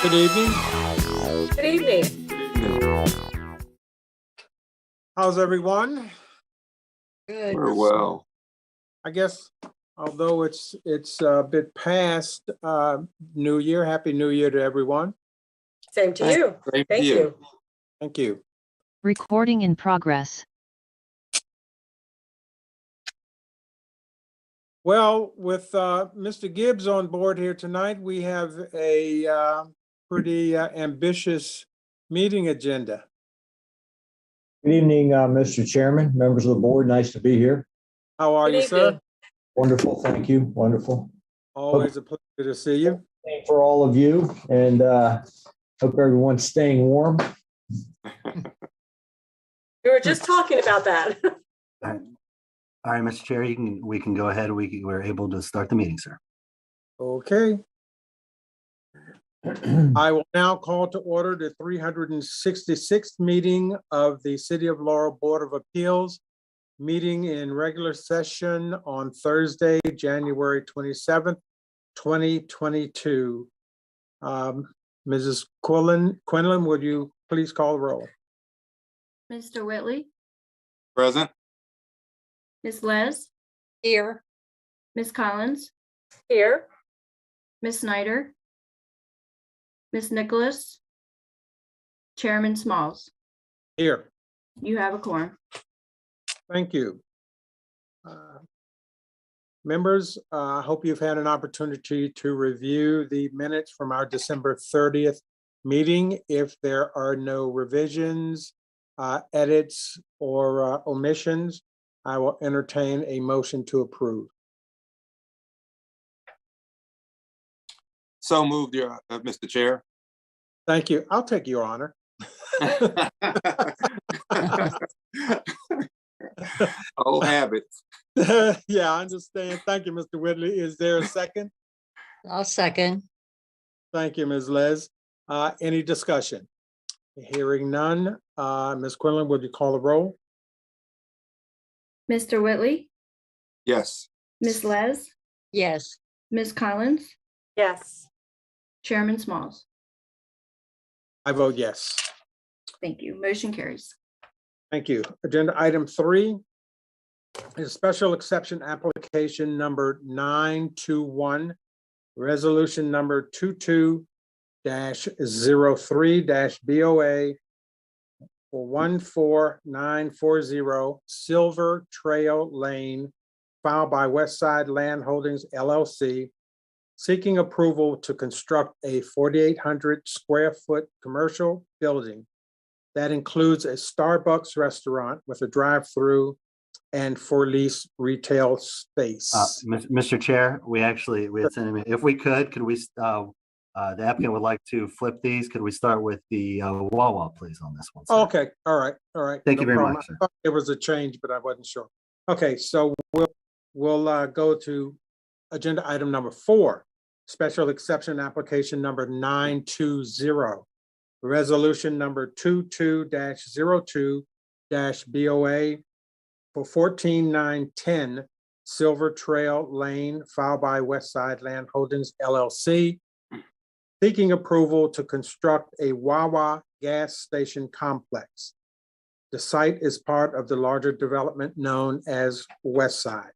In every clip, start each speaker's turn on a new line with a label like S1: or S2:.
S1: Good evening.
S2: Good evening.
S1: How's everyone?
S2: Good.
S3: We're well.
S1: I guess, although it's a bit past New Year, Happy New Year to everyone.
S2: Same to you.
S3: Same to
S2: Thank
S3: you.
S2: you.
S1: Thank you.
S4: Recording in progress.
S1: Well, with Mr. Gibbs on board here tonight, we have a pretty ambitious meeting agenda.
S5: Good evening, Mr. Chairman, members of the board. Nice to be here.
S1: How are
S2: Good
S1: you, sir?
S2: evening.
S5: Wonderful. Thank you. Wonderful.
S1: Always a pleasure to see you.
S5: Same for all of you, and hope everyone's staying warm.
S2: We were just talking about that.
S6: All right, Mr. Chair, we can go ahead. We're able to start the meeting, sir.
S1: Okay. I will now call to order the 366th meeting of the City of Laurel Board of Appeals, meeting in regular session on Thursday, January 27th, 2022. Mrs. Quinlan, would you please call the roll?
S7: Mr. Whitley,
S3: Present.
S7: Ms. Les,
S2: Here.
S7: Ms. Collins,
S2: Here.
S7: Ms. Snyder, Ms. Nicholas, Chairman Smalls.
S1: Here.
S7: You have a quorum.
S1: Thank you. Members, I hope you've had an opportunity to review the minutes from our December 30th meeting. If there are no revisions, edits, or omissions, I will entertain a motion to approve.
S3: So moved, Mr. Chair.
S1: Thank you. I'll take your honor.
S3: Old habits.
S1: Yeah, I understand. Thank you, Mr. Whitley. Is there a second?
S8: I'll second.
S1: Thank you, Ms. Les. Any discussion? Hearing none. Ms. Quinlan, would you call the roll?
S7: Mr. Whitley,
S3: Yes.
S7: Ms. Les,
S8: Yes.
S7: Ms. Collins,
S2: Yes.
S7: Chairman Smalls.
S1: I vote yes.
S7: Thank you. Motion carries.
S1: Thank you. Agenda item 3 is special exception application number 921, resolution number 22-03-BOA for 14940 Silver Trail Lane, filed by Westside Land Holdings LLC, seeking approval to construct a 4,800 square foot commercial building that includes a Starbucks restaurant with a drive-through and for lease retail space.
S6: Mr. Chair, we had sent, if we could we, the applicant would like to flip these. Could we start with the Wawa, please, on this one? Sir?
S1: Okay, all right.
S6: Thank you very much, sir.
S1: I thought there was a change, but I wasn't sure. Okay, so we'll go to agenda item number 4, special exception application number 920. Resolution number 22-02-BOA for 14910 Silver Trail Lane filed by Westside Land Holdings LLC, seeking approval to construct a Wawa gas station complex. The site is part of the larger development known as Westside.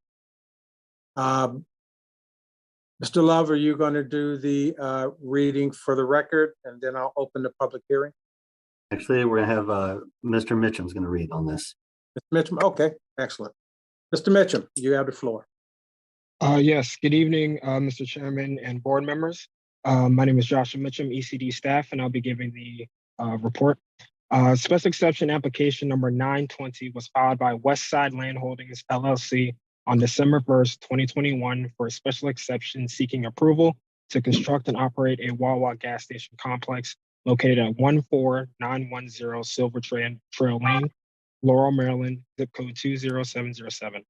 S1: Mr. Love, are you going to do the reading for the record, and then I'll open the public hearing?
S6: Actually, we're gonna have Mr. Mitchum's gonna read on this.
S1: Mr. Mitchum, okay, excellent. Mr. Mitchum, you have the floor.
S9: Yes, good evening, Mr. Chairman and board members. My name is Joshua Mitchum, ECD staff, and I'll be giving the report. Special exception application number 920 was filed by Westside Land Holdings LLC on December 1st, 2021 for a special exception seeking approval to construct and operate a Wawa gas station complex located at 14910 Silver Trail Lane, Laurel, Maryland, zip code 20707.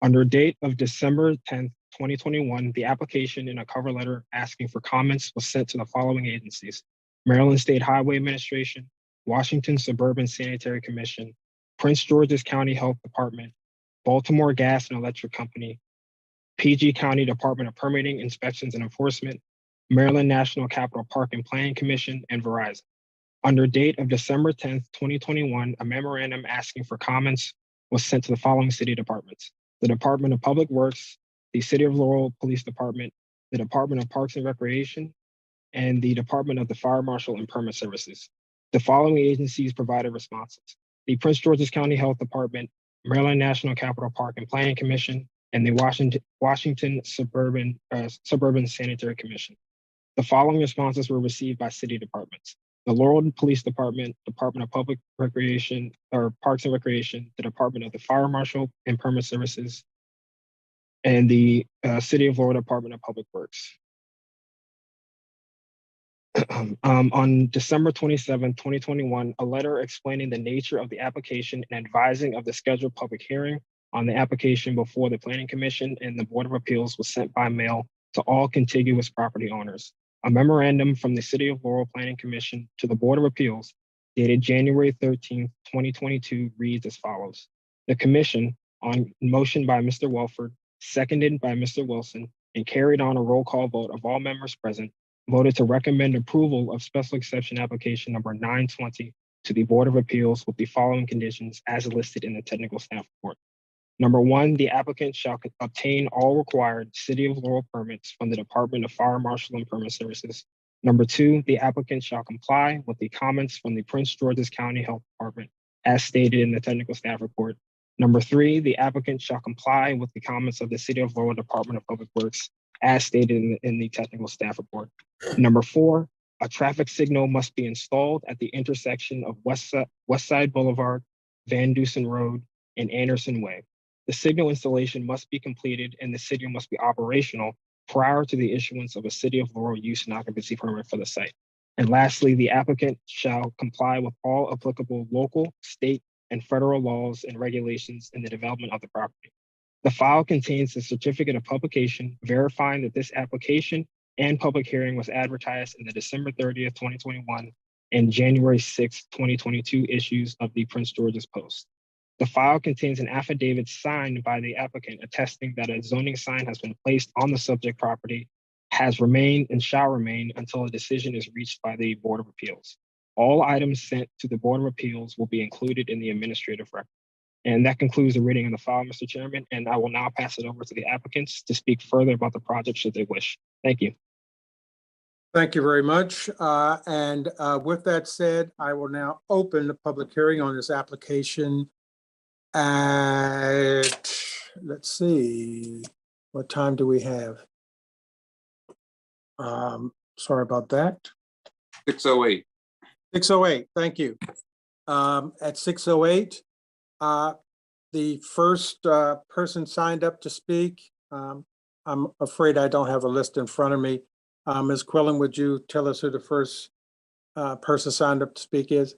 S9: Under date of December 10th, 2021, the application in a cover letter asking for comments was sent to the following agencies: Maryland State Highway Administration, Washington Suburban Sanitary Commission, Prince George's County Health Department, Baltimore Gas and Electric Company, PG County Department of Permitting, Inspections and Enforcement, Maryland National Capital Park and Planning Commission, and Verizon. Under date of December 10th, 2021, a memorandum asking for comments was sent to the following city departments: the Department of Public Works, the City of Laurel Police Department, the Department of Parks and Recreation, and the Department of the Fire Marshal and Permit Services. The following agencies provided responses: the Prince George's County Health Department, Maryland National Capital Park and Planning Commission, and the Washington Suburban Sanitary Commission. The following responses were received by city departments: the Laurel Police Department, Department of Public Recreation or Parks and Recreation, the Department of the Fire Marshal and Permit Services, and the City of Laurel Department of Public Works. On December 27, 2021, a letter explaining the nature of the application and advising of the scheduled public hearing on the application before the Planning Commission and the Board of Appeals was sent by mail to all contiguous property owners. A memorandum from the City of Laurel Planning Commission to the Board of Appeals dated January 13, 2022 reads as follows: the Commission, on motion by Mr. Welford, seconded by Mr. Wilson, and carried on a roll call vote of all members present, voted to recommend approval of special exception application number 920 to the Board of Appeals with the following conditions as listed in the technical staff report. Number one, the applicant shall obtain all required City of Laurel permits from the Department of Fire Marshal and Permit Services. Number two, the applicant shall comply with the comments from the Prince George's County Health Department as stated in the technical staff report. Number three, the applicant shall comply with the comments of the City of Laurel Department of Public Works as stated in the technical staff report. Number four, a traffic signal must be installed at the intersection of Westside Boulevard, Van Dusen Road, and Anderson Way. The signal installation must be completed and the signal must be operational prior to the issuance of a City of Laurel use and occupancy permit for the site. And lastly, the applicant shall comply with all applicable local, state, and federal laws and regulations in the development of the property. The file contains the certificate of publication verifying that this application and public hearing was advertised in the December 30th, 2021 and January 6th, 2022 issues of the Prince George's Post. The file contains an affidavit signed by the applicant attesting that a zoning sign has been placed on the subject property, has remained and shall remain until a decision is reached by the Board of Appeals. All items sent to the Board of Appeals will be included in the administrative record. And that concludes the reading of the file, Mr. Chairman, and I will now pass it over to the applicants to speak further about the project should they wish. Thank you.
S1: Thank you very much. And with that said, I will now open the public hearing on this application at, let's see, what time do we have? Sorry about that.
S3: 6:08.
S1: 6:08, thank you. At 6:08, the first person signed up to speak. I'm afraid I don't have a list in front of me. Ms. Quillen, would you tell us who the first person signed up to speak is?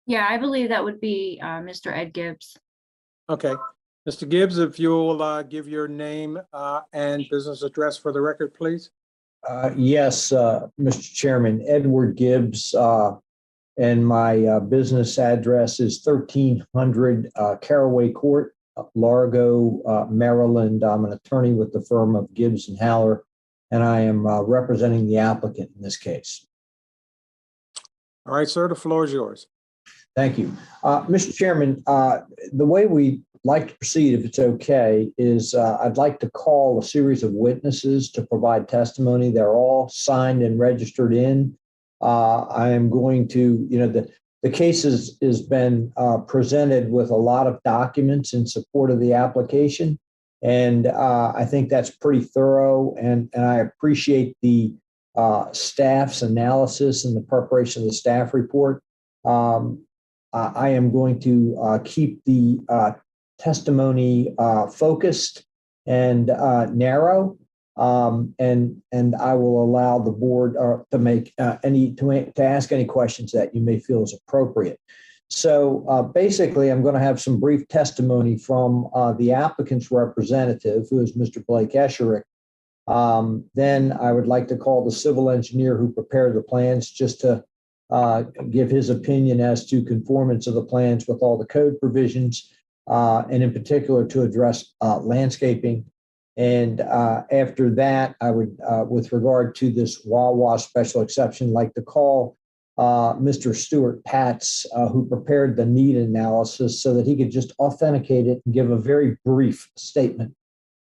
S7: Yeah, I believe that would be Mr. Ed Gibbs.
S1: Okay, Mr. Gibbs, if you'll give your name and business address for the record, please.
S5: Yes, Mr. Chairman, Edward Gibbs, and my business address is 1300 Caraway Court, Largo, Maryland. I'm an attorney with the firm of Gibbs and Haller, and I am representing the applicant in this case.
S1: All right, sir, the floor is yours.
S5: Thank you. Mr. Chairman, the way we like to proceed, if it's okay, is I'd like to call a series of witnesses to provide testimony. They're all signed and registered in. I am going to, the case has been presented with a lot of documents in support of the application. And I think that's pretty thorough. And I appreciate the staff's analysis and the preparation of the staff report. I am going to keep the testimony focused and narrow, and I will allow the board to make to ask any questions that you may feel is appropriate. So basically, I'm going to have some brief testimony from the applicant's representative, who is Mr. Blake Esherick. Then I would like to call the civil engineer who prepared the plans just to give his opinion as to conformance of the plans with all the code provisions, and in particular to address landscaping. And after that, I would, with regard to this Wawa special exception, like to call Mr. Stuart Patz, who prepared the need analysis, so that he could just authenticate it and give a very brief statement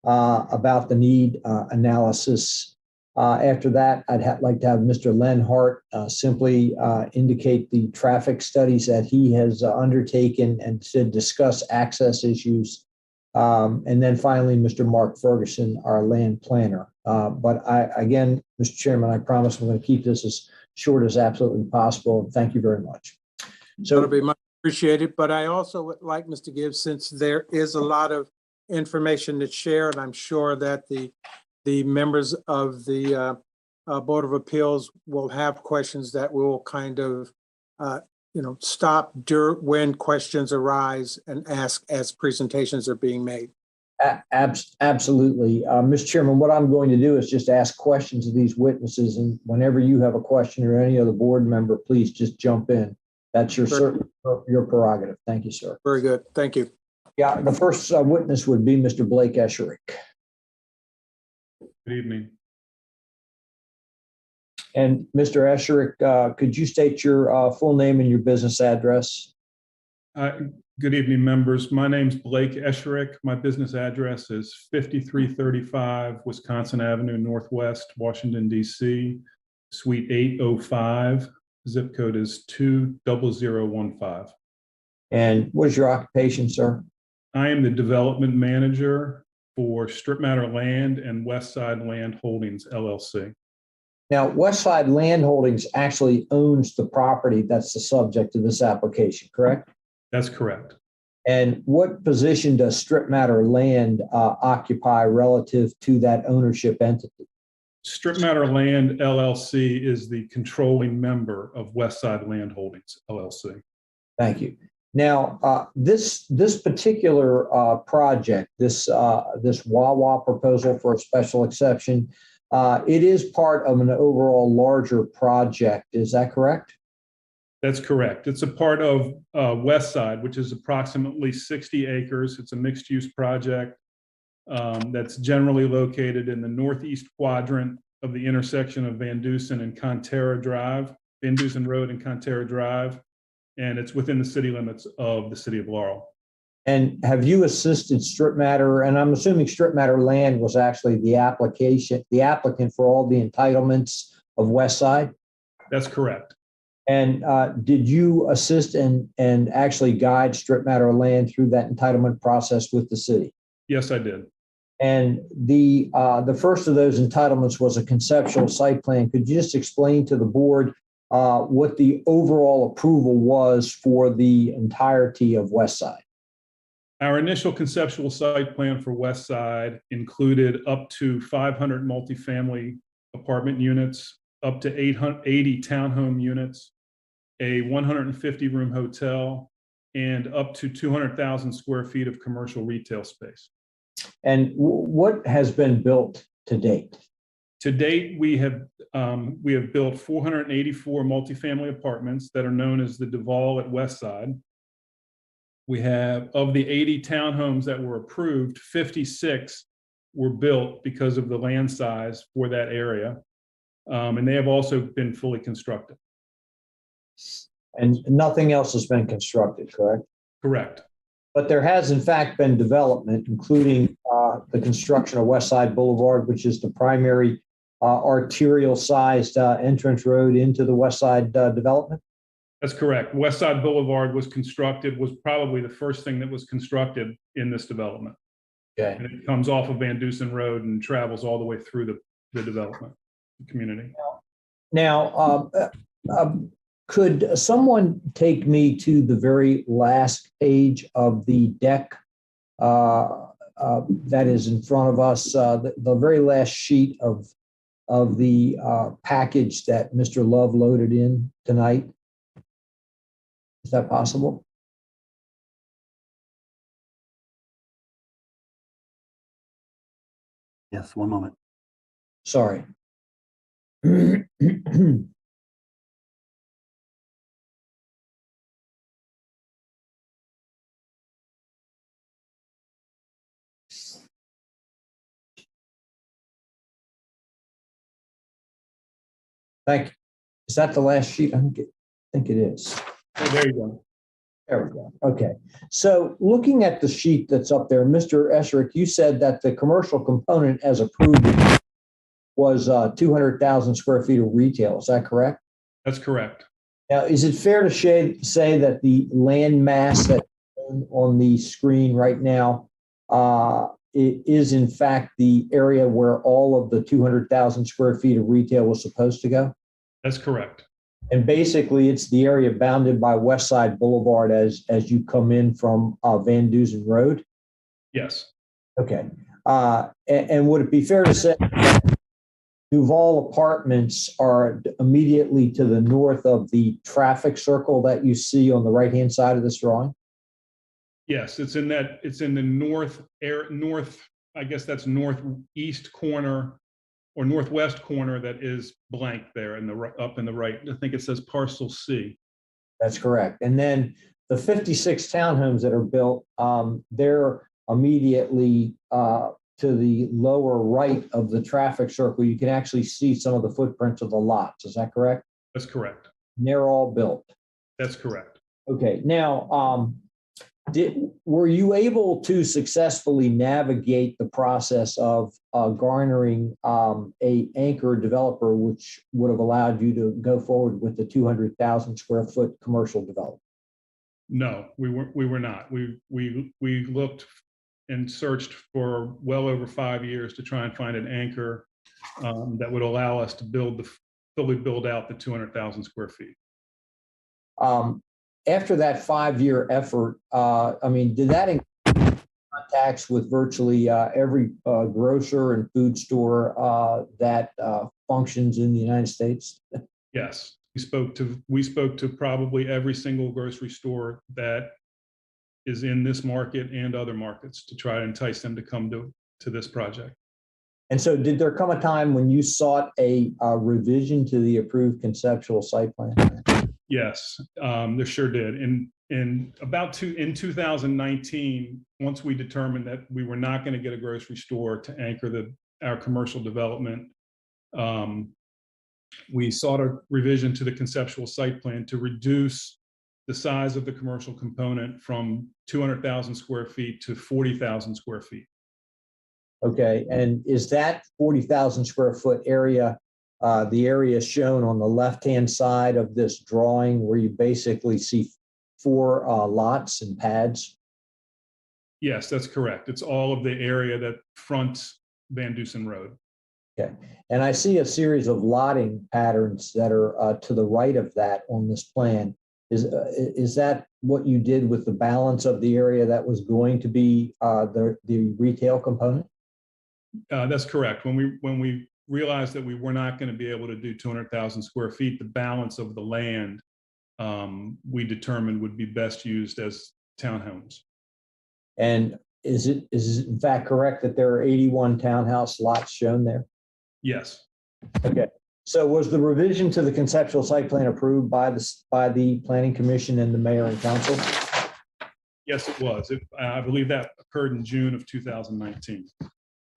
S5: about the need analysis. After that, I'd like to have Mr. Len Hart simply indicate the traffic studies that he has undertaken and to discuss access issues. And then finally, Mr. Mark Ferguson, our land planner. But again, Mr. Chairman, I promise I'm going to keep this as short as absolutely possible. Thank you very much. So
S1: That'll be much appreciated. But I also would like, Mr. Gibbs, since there is a lot of information to share, and I'm sure that the members of the Board of Appeals will have questions that will kind of, stop when questions arise and ask as presentations are being made.
S5: Absolutely. Mr. Chairman, what I'm going to do is just ask questions of these witnesses, and whenever you have a question or any other board member, please just jump in. That's your prerogative. Thank you, sir.
S1: Very good. Thank you.
S5: Yeah, the first witness would be Mr. Blake Esherick.
S10: Good evening.
S5: And Mr. Esherick, could you state your full name and your business address?
S10: Good evening, members. My name's Blake Esherick. My business address is 5335 Wisconsin Avenue Northwest, Washington, D.C., Suite 805. Zip code is 20015.
S5: And what is your occupation, sir?
S10: I am the development manager for Strip Matter Land and Westside Land Holdings LLC.
S5: Now, Westside Land Holdings actually owns the property that's the subject of this application, correct?
S10: That's correct.
S5: And what position does Strip Matter Land occupy relative to that ownership entity?
S10: Strip Matter Land LLC is the controlling member of Westside Land Holdings LLC.
S5: Thank you. Now, this particular project, this Wawa proposal for a special exception, it is part of an overall larger project. Is that correct?
S10: That's correct. It's a part of Westside, which is approximately 60 acres. It's a mixed-use project that's generally located in the northeast quadrant of the intersection of Van Dusen and Contera Drive, Van Dusen Road and Contera Drive, and it's within the city limits of the city of Laurel.
S5: And have you assisted Strip Matter, and I'm assuming Strip Matter Land was actually the applicant for all the entitlements of Westside?
S10: That's correct.
S5: And did you assist and actually guide Strip Matter Land through that entitlement process with the city?
S10: Yes, I did.
S5: And the first of those entitlements was a conceptual site plan. Could you just explain to the board what the overall approval was for the entirety of Westside?
S10: Our initial conceptual site plan for Westside included up to 500 multifamily apartment units, up to 80 townhome units, a 150-room hotel, and up to 200,000 square feet of commercial retail space.
S5: And what has been built to date?
S10: To date, we have built 484 multifamily apartments that are known as the Duval at Westside. We have, of the 80 townhomes that were approved, 56 were built because of the land size for that area. And they have also been fully constructed.
S5: And nothing else has been constructed, correct?
S10: Correct.
S5: But there has in fact been development, including the construction of Westside Boulevard, which is the primary arterial sized entrance road into the Westside development.
S10: That's correct. Westside Boulevard was probably the first thing that was constructed in this development.
S5: Okay.
S10: And it comes off of Van Dusen Road and travels all the way through the development community.
S5: Now, could someone take me to the very last page of the deck that is in front of us, the very last sheet of the package that Mr. Love loaded in tonight? Is that possible?
S6: Yes, one moment.
S5: Sorry. Thank you. Is that the last sheet? I think it is.
S10: Oh, there you go.
S5: There we go. Okay. So looking at the sheet that's up there, Mr. Esherick, you said that the commercial component as approved was 200,000 square feet of retail. Is that correct?
S10: That's correct.
S5: Now, is it fair to say that the land mass that's on the screen right now it is in fact the area where all of the 200,000 square feet of retail was supposed to go?
S10: That's correct.
S5: And basically, it's the area bounded by Westside Boulevard as you come in from Van Dusen Road?
S10: Yes.
S5: Okay. And would it be fair to say that Duval Apartments are immediately to the north of the traffic circle that you see on the right-hand side of this drawing?
S10: Yes, it's in the north, I guess that's northeast corner or northwest corner that is blank there up in the right. I think it says parcel C.
S5: That's correct. And then the 56 townhomes that are built, they're immediately to the lower right of the traffic circle. You can actually see some of the footprints of the lots. Is that correct?
S10: That's correct.
S5: And they're all built.
S10: That's correct.
S5: Okay. Now, were you able to successfully navigate the process of garnering a anchor developer, which would have allowed you to go forward with the 200,000 square foot commercial development?
S10: No, we were not. We looked and searched for well over 5 years to try and find an anchor that would allow us to fully build out the 200,000 square feet.
S5: After that 5-year effort, did that include contacts with virtually every grocer and food store that functions in the United States?
S10: Yes, we spoke to probably every single grocery store that is in this market and other markets to try to entice them to come to this project.
S5: And so did there come a time when you sought a revision to the approved conceptual site plan?
S10: Yes, there sure did. In 2019, once we determined that we were not going to get a grocery store to anchor our commercial development, we sought a revision to the conceptual site plan to reduce the size of the commercial component from 200,000 square feet to 40,000 square feet.
S5: Okay, and is that 40,000 square foot area the area shown on the left-hand side of this drawing where you basically see 4 lots and pads?
S10: Yes, that's correct. It's all of the area that fronts Van Dusen Road.
S5: Okay, and I see a series of lotting patterns that are to the right of that on this plan. Is that what you did with the balance of the area that was going to be the retail component?
S10: That's correct. When we realized that we were not going to be able to do 200,000 square feet, the balance of the land we determined would be best used as townhomes.
S5: And is it in fact correct that there are 81 townhouse lots shown there?
S10: Yes,
S5: Okay. So was the revision to the conceptual site plan approved by the Planning Commission and the mayor and council?
S10: yes, it was. I believe that occurred in June of 2019.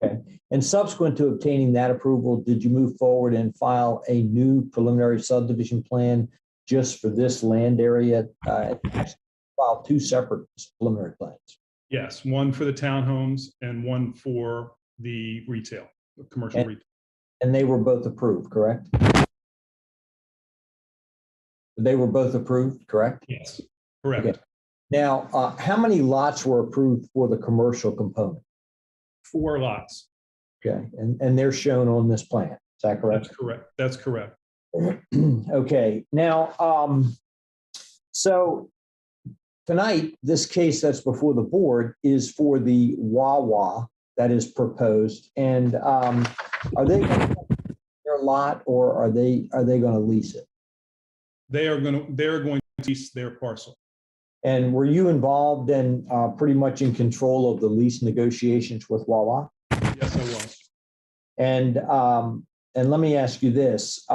S5: Okay. And subsequent to obtaining that approval, did you move forward and file a new preliminary subdivision plan just for this land area? Actually, file two separate preliminary plans.
S10: Yes, one for the townhomes and one for the retail, commercial retail.
S5: And they were both approved, correct? They were both approved, correct?
S10: Yes, correct.
S5: Okay. Now, how many lots were approved for the commercial component?
S10: 4 lots.
S5: Okay, and they're shown on this plan. Is that correct?
S10: That's correct. That's correct.
S5: Okay, now, so tonight, this case that's before the board is for the Wawa that is proposed. And are they going to their lot, or are they going to lease it?
S10: They're going to lease their parcel.
S5: And were you involved in pretty much in control of the lease negotiations with Wawa?
S10: Yes, I was.
S5: And let me ask you this.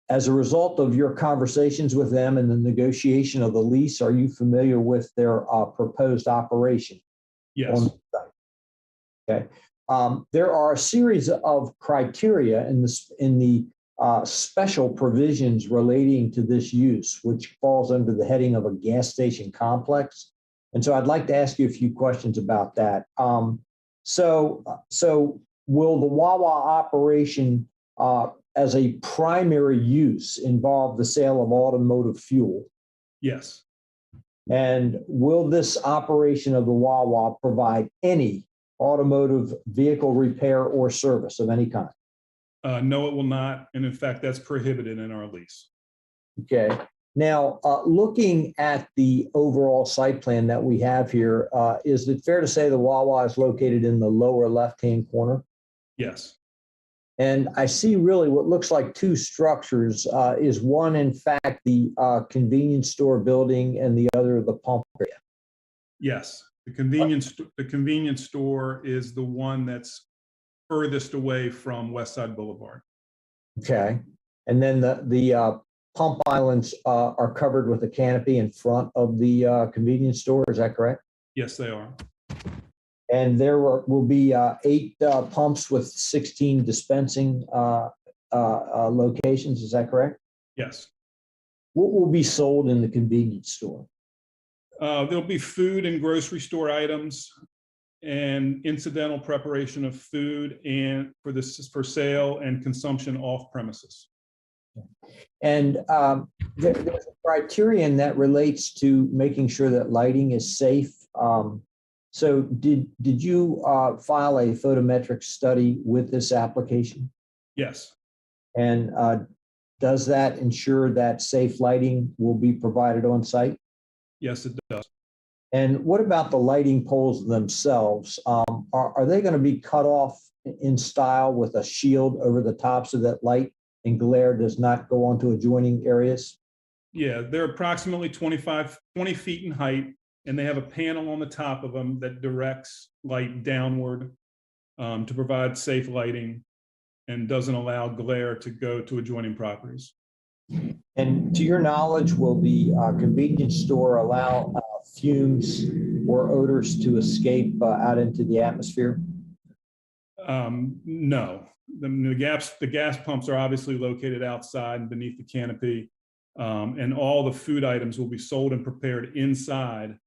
S5: As a result of your conversations with them and the negotiation of the lease, are you familiar with their proposed operation?
S10: Yes.
S5: Okay. There are a series of criteria in the special provisions relating to this use, which falls under the heading of a gas station complex. And so I'd like to ask you a few questions about that. So will the Wawa operation as a primary use involve the sale of automotive fuel?
S10: Yes.
S5: And will this operation of the Wawa provide any automotive vehicle repair or service of any kind?
S10: No, it will not. And in fact, that's prohibited in our lease.
S5: Okay. Now, looking at the overall site plan that we have here, is it fair to say the Wawa is located in the lower left-hand corner?
S10: Yes.
S5: And I see really what looks like two structures. Is one, in fact, the convenience store building and the other the pump area?
S10: Yes. The convenience store is the one that's furthest away from Westside Boulevard.
S5: Okay. And then the pump islands are covered with a canopy in front of the convenience store. Is that correct?
S10: Yes, they are.
S5: And there will be 8 pumps with 16 dispensing locations. Is that correct?
S10: Yes.
S5: What will be sold in the convenience store?
S10: There'll be food and grocery store items and incidental preparation of food and for sale and consumption off premises.
S5: And there's a criterion that relates to making sure that lighting is safe. So did you file a photometric study with this application?
S10: Yes.
S5: And does that ensure that safe lighting will be provided on site?
S10: Yes, it does.
S5: And what about the lighting poles themselves? Are they going to be cut off in style with a shield over the top so that light and glare does not go onto adjoining areas?
S10: Yeah, they're approximately 20 feet in height, and they have a panel on the top of them that directs light downward to provide safe lighting and doesn't allow glare to go to adjoining properties.
S5: And to your knowledge, will the convenience store allow fumes or odors to escape out into the atmosphere?
S10: No. The gas pumps are obviously located outside and beneath the canopy, and all the food items will be sold and prepared inside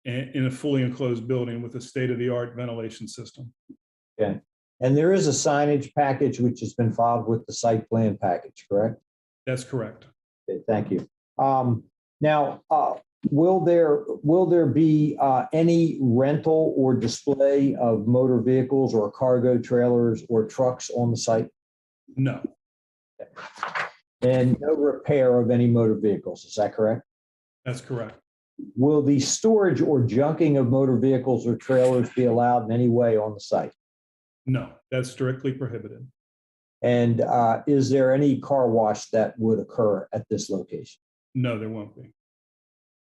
S10: in a fully enclosed building with a state-of-the-art ventilation system.
S5: Okay. And there is a signage package which has been filed with the site plan package, correct?
S10: That's correct.
S5: Okay, thank you. Now, will there be any rental or display of motor vehicles or cargo trailers or trucks on the site?
S10: No.
S5: And no repair of any motor vehicles, is that correct?
S10: That's correct.
S5: Will the storage or junking of motor vehicles or trailers be allowed in any way on the site?
S10: No, that's strictly prohibited.
S5: And is there any car wash that would occur at this location?
S10: No, there won't be.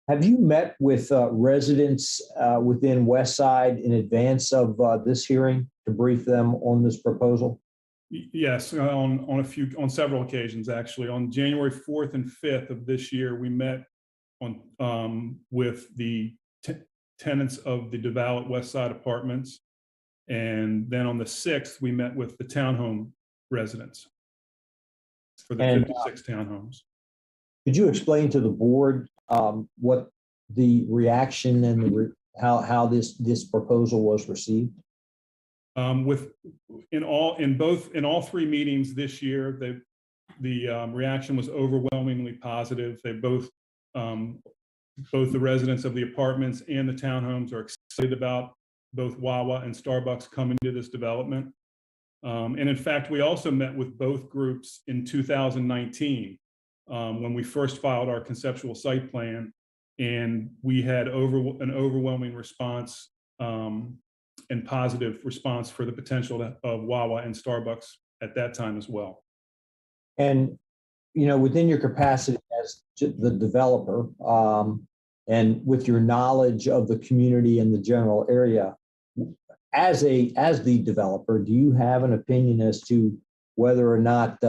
S5: Have you met with residents within Westside in advance of this hearing to brief them on this proposal?
S10: Yes, on several occasions, actually. On January 4th and 5th of this year, we met with the tenants of the developed Westside Apartments. And then on the 6th, we met with the townhome residents for the 56 townhomes.
S5: Could you explain to the board what the reaction and how this proposal was received?
S10: In all three meetings this year, the reaction was overwhelmingly positive. They both the residents of the apartments and the townhomes are excited about both Wawa and Starbucks coming to this development. And in fact, we also met with both groups in 2019 when we first filed our conceptual site plan, and we had an overwhelming response and positive response for the potential of Wawa and Starbucks at that time as well.
S5: And, within your capacity as the developer and with your knowledge of the community and the general area, as the developer, do you have an opinion as to whether or not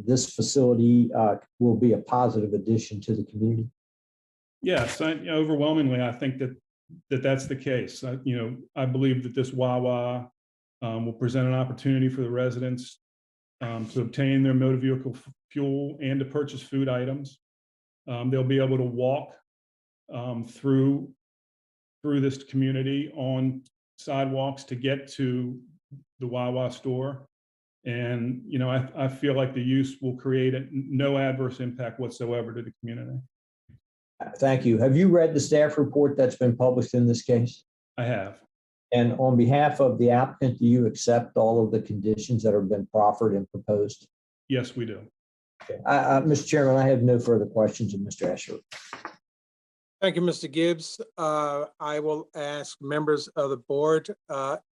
S5: this facility will be a positive addition to the community?
S10: Yes, overwhelmingly, I think that's the case. I believe that this Wawa will present an opportunity for the residents to obtain their motor vehicle fuel and to purchase food items. They'll be able to walk through this community on sidewalks to get to the Wawa store. And, I feel like the use will create no adverse impact whatsoever to the community.
S5: Thank you. Have you read the staff report that's been published in this case?
S10: I have.
S5: And on behalf of the applicant, do you accept all of the conditions that have been proffered and proposed?
S10: Yes, we do.
S5: Okay. Mr. Chairman, I have no further questions of Mr. Escher.
S1: Thank you, Mr. Gibbs. I will ask members of the board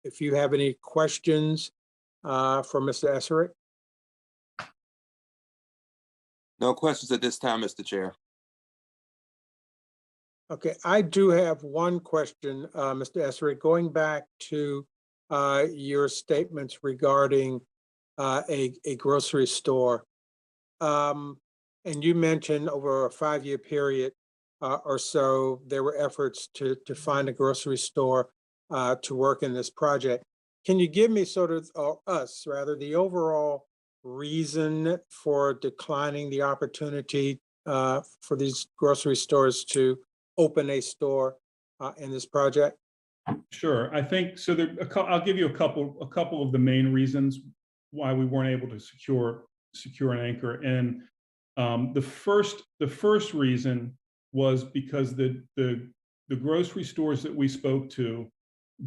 S1: if you have any questions for Mr. Esserick.
S3: No questions at this time, Mr. Chair.
S1: Okay, I do have one question, Mr. Esserick, going back to your statements regarding a grocery store. And you mentioned over a 5-year period or so, there were efforts to find a grocery store to work in this project. Can you give me the overall reason for declining the opportunity for these grocery stores to open a store in this project?
S10: Sure. I think so. I'll give you a couple of the main reasons why we weren't able to secure an anchor. And the first reason was because the grocery stores that we spoke to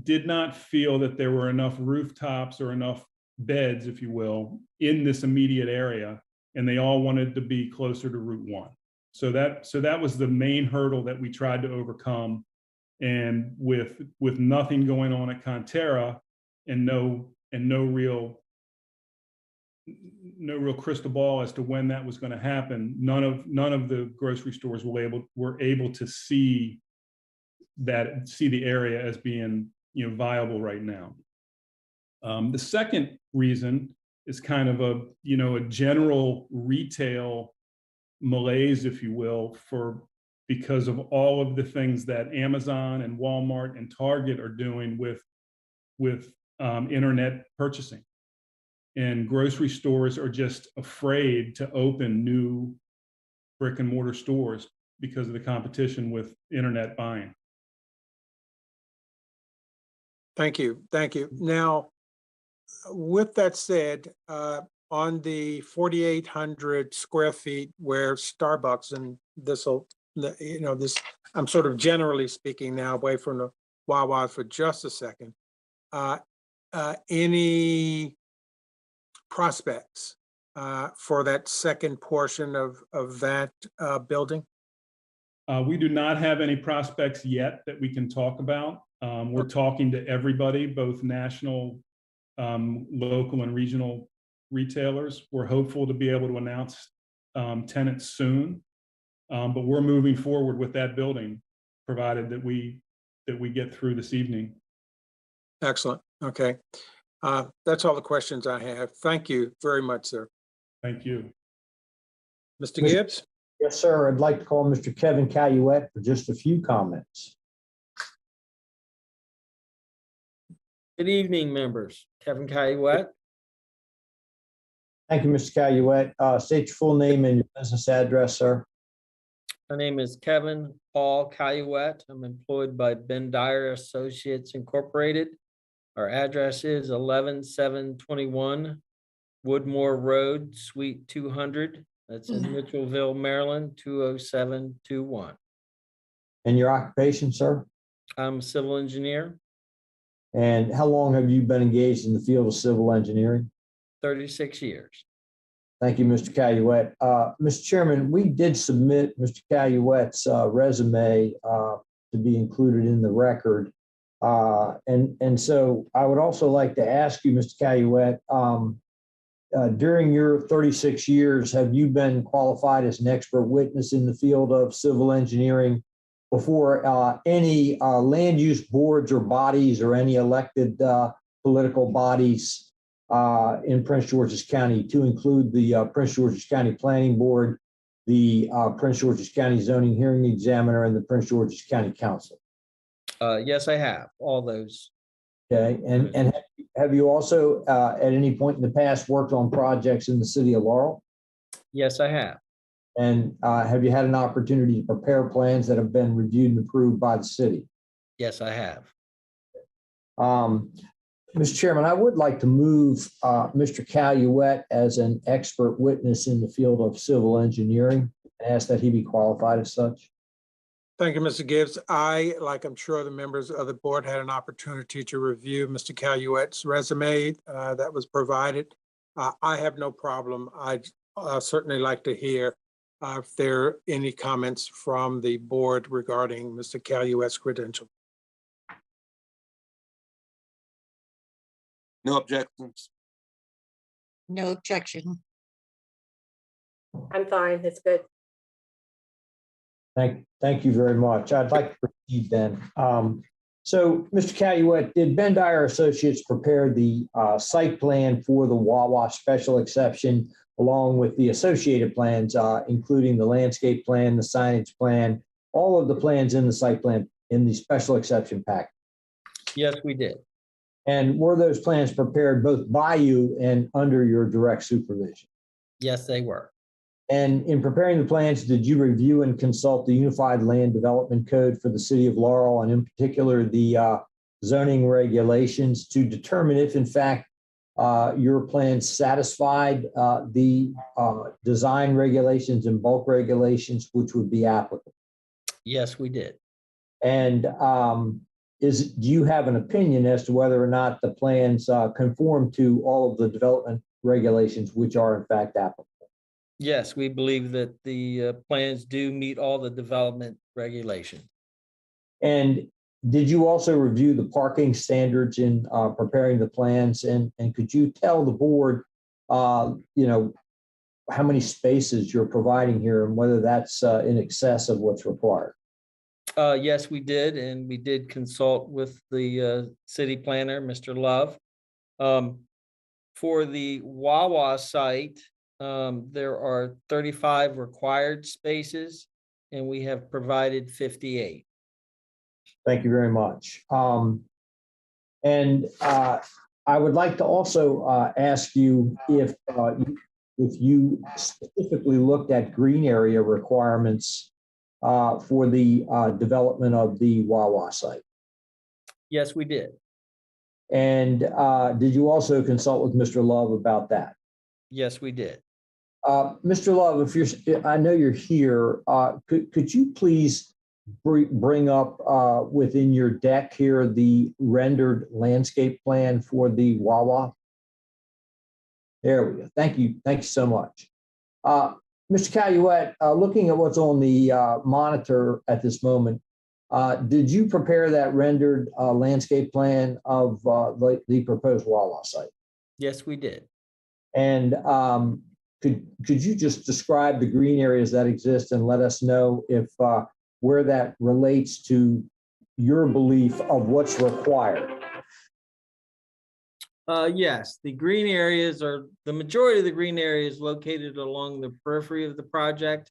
S10: did not feel that there were enough rooftops or enough beds, if you will, in this immediate area, and they all wanted to be closer to Route 1. So that was the main hurdle that we tried to overcome. And with nothing going on at Conterra and no real crystal ball as to when that was going to happen, none of the grocery stores were able to see the area as being viable right now. The second reason is kind of a general retail malaise, if you will, because of all of the things that Amazon and Walmart and Target are doing with internet purchasing. And grocery stores are just afraid to open new brick and mortar stores because of the competition with internet buying.
S1: Thank you. Now, with that said, on the 4,800 square feet where Starbucks, and I'm sort of generally speaking now away from the Wawa for just a second, any prospects for that second portion of that building?
S10: We do not have any prospects yet that we can talk about. We're talking to everybody, both national, local, and regional retailers. We're hopeful to be able to announce tenants soon. But we're moving forward with that building, provided that we get through this evening.
S1: Excellent. Okay. That's all the questions I have. Thank you very much, sir.
S10: Thank you.
S1: Mr. Gibbs?
S5: Yes, sir. I'd like to call Mr. Kevin Caluette for just a few comments.
S11: Good evening, members. Kevin Caluette.
S5: Thank you, Mr. Caluette. State your full name and your business address, sir.
S11: My name is Kevin Paul Caluette. I'm employed by Ben Dyer Associates Incorporated. Our address is 11721 Woodmore Road, Suite 200. That's in Mitchellville, Maryland, 20721.
S5: And your occupation, sir?
S11: I'm a civil engineer,
S5: And how long have you been engaged in the field of civil engineering?
S11: 36 years.
S5: Thank you, Mr. Caluette. Mr. Chairman, we did submit Mr. Caluette's resume to be included in the record. And so I would also like to ask you, Mr. Caluette, during your 36 years, have you been qualified as an expert witness in the field of civil engineering before any land use boards or bodies or any elected political bodies in Prince George's County, to include the Prince George's County Planning Board, the Prince George's County Zoning Hearing Examiner, and the Prince George's County Council?
S11: Yes, I have all those.
S5: Okay, and have you also at any point in the past worked on projects in the city of Laurel?
S11: Yes, I have.
S5: And have you had an opportunity to prepare plans that have been reviewed and approved by the city?
S11: Yes, I have.
S5: Mr. Chairman, I would like to move Mr. Caluette as an expert witness in the field of civil engineering and ask that he be qualified as such.
S1: Thank you, Mr. Gibbs. I, like I'm sure the members of the board, had an opportunity to review Mr. Caluette's resume that was provided. I have no problem. I'd certainly like to hear if there are any comments from the board regarding Mr. Caluette's credentials.
S3: No objections.
S8: No objection.
S2: I'm fine. It's good.
S5: Thank you very much. I'd like to proceed then. So, Mr. Caluette, did Ben Dyer Associates prepare the site plan for the Wawa special exception, along with the associated plans, including the landscape plan, the signage plan, all of the plans in the site plan in the special exception pack?
S11: Yes, we did.
S5: And were those plans prepared both by you and under your direct supervision?
S11: Yes, they were.
S5: And in preparing the plans, did you review and consult the Unified Land Development Code for the city of Laurel, and in particular the zoning regulations, to determine if in fact your plans satisfied the design regulations and bulk regulations which would be applicable?
S11: Yes, we did.
S5: And do you have an opinion as to whether or not the plans conform to all of the development regulations which are in fact applicable?
S11: Yes, we believe that the plans do meet all the development regulations.
S5: And did you also review the parking standards in preparing the plans? And could you tell the board, how many spaces you're providing here and whether that's in excess of what's required?
S11: Yes, we did. And we did consult with the city planner, Mr. Love. For the Wawa site, there are 35 required spaces, and we have provided 58.
S5: Thank you very much. And I would like to also ask you if you specifically looked at green area requirements for the development of the Wawa site.
S11: Yes, we did.
S5: And did you also consult with Mr. Love about that?
S11: Yes, we did.
S5: Mr. Love, I know you're here. Could you please bring up within your deck here the rendered landscape plan for the Wawa? There we go. Thank you. Thank you so much. Mr. Caluette, looking at what's on the monitor at this moment, did you prepare that rendered landscape plan of the proposed Wawa site?
S11: Yes, we did.
S5: And could you just describe the green areas that exist and let us know if where that relates to your belief of what's required?
S11: Yes, the green areas are, the majority of the green areas located along the periphery of the project,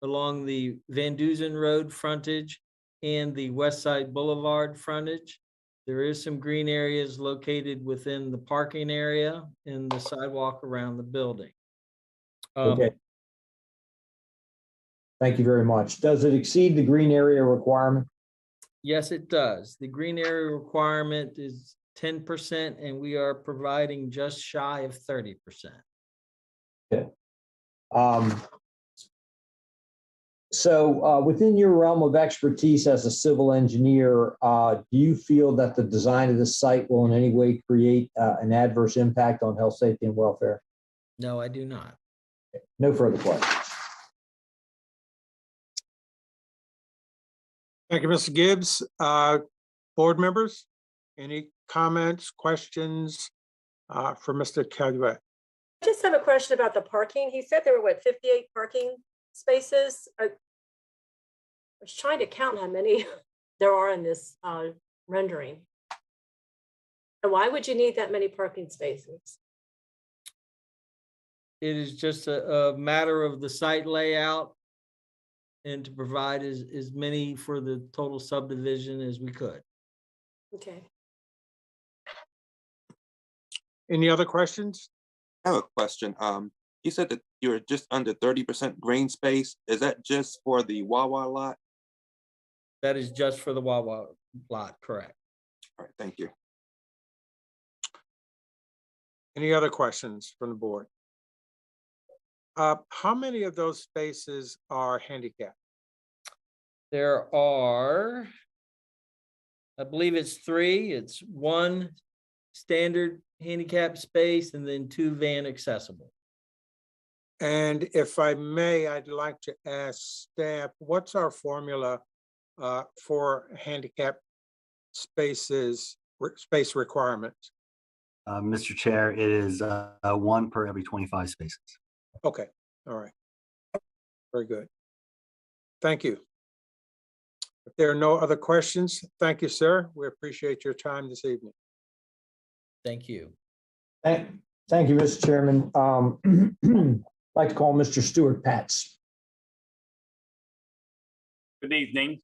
S11: along the Van Duzen Road frontage and the West Side Boulevard frontage. There is some green areas located within the parking area and the sidewalk around the building.
S5: Okay. Thank you very much. Does it exceed the green area requirement?
S11: Yes, it does. The green area requirement is 10%, and we are providing just shy of 30%.
S5: So within your realm of expertise as a civil engineer, do you feel that the design of this site will in any way create an adverse impact on health, safety, and welfare?
S11: No, I do not.
S5: No further questions.
S1: Thank you, Mr. Gibbs. Board members, any comments, questions for Mr. Caluette?
S2: I just have a question about the parking. He said there were, what, 58 parking spaces? I was trying to count how many there are in this rendering. And why would you need that many parking spaces?
S11: It is just a matter of the site layout and to provide as many for the total subdivision as we could.
S2: Okay.
S1: Any other questions?
S3: I have a question. You said that you're just under 30% green space. Is that just for the Wawa lot?
S11: That is just for the Wawa lot, correct?
S3: All right, thank you.
S1: Any other questions from the board? How many of those spaces are handicapped?
S11: There are, I believe it's 3. It's 1 standard handicap space and then 2 van accessible.
S1: And if I may, I'd like to ask staff, what's our formula for handicap spaces, space requirements?
S6: Mr. Chair, it is 1 per every 25 spaces.
S1: Okay, all right. Very good. Thank you. If there are no other questions, thank you, sir. We appreciate your time this evening.
S11: Thank you.
S5: Thank you, Mr. Chairman. I'd like to call Mr. Stuart Patz.
S12: Good evening.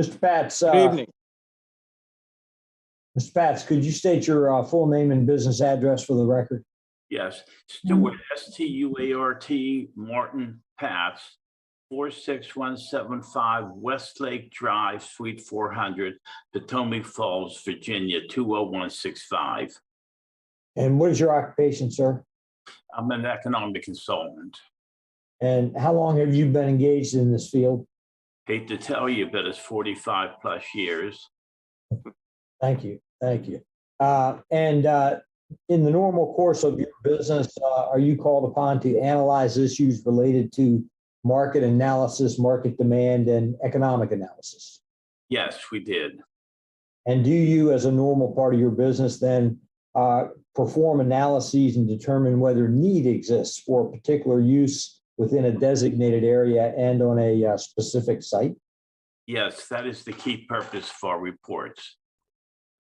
S5: Mr. Patz.
S1: Good evening.
S5: Mr. Patz, could you state your full name and business address for the record?
S12: Yes, Stuart, S-T-U-A-R-T, Martin Patz, 46175 Westlake Drive, Suite 400, Potomac Falls, Virginia, 20165.
S5: And what is your occupation, sir?
S12: I'm an economic consultant.
S5: And how long have you been engaged in this field?
S12: Hate to tell you, but it's 45 plus years.
S5: Thank you. Thank you. In the normal course of your business, are you called upon to analyze issues related to market analysis, market demand, and economic analysis?
S12: Yes, we did.
S5: And do you, as a normal part of your business, then perform analyses and determine whether need exists for a particular use within a designated area and on a specific site?
S12: Yes, that is the key purpose for our reports.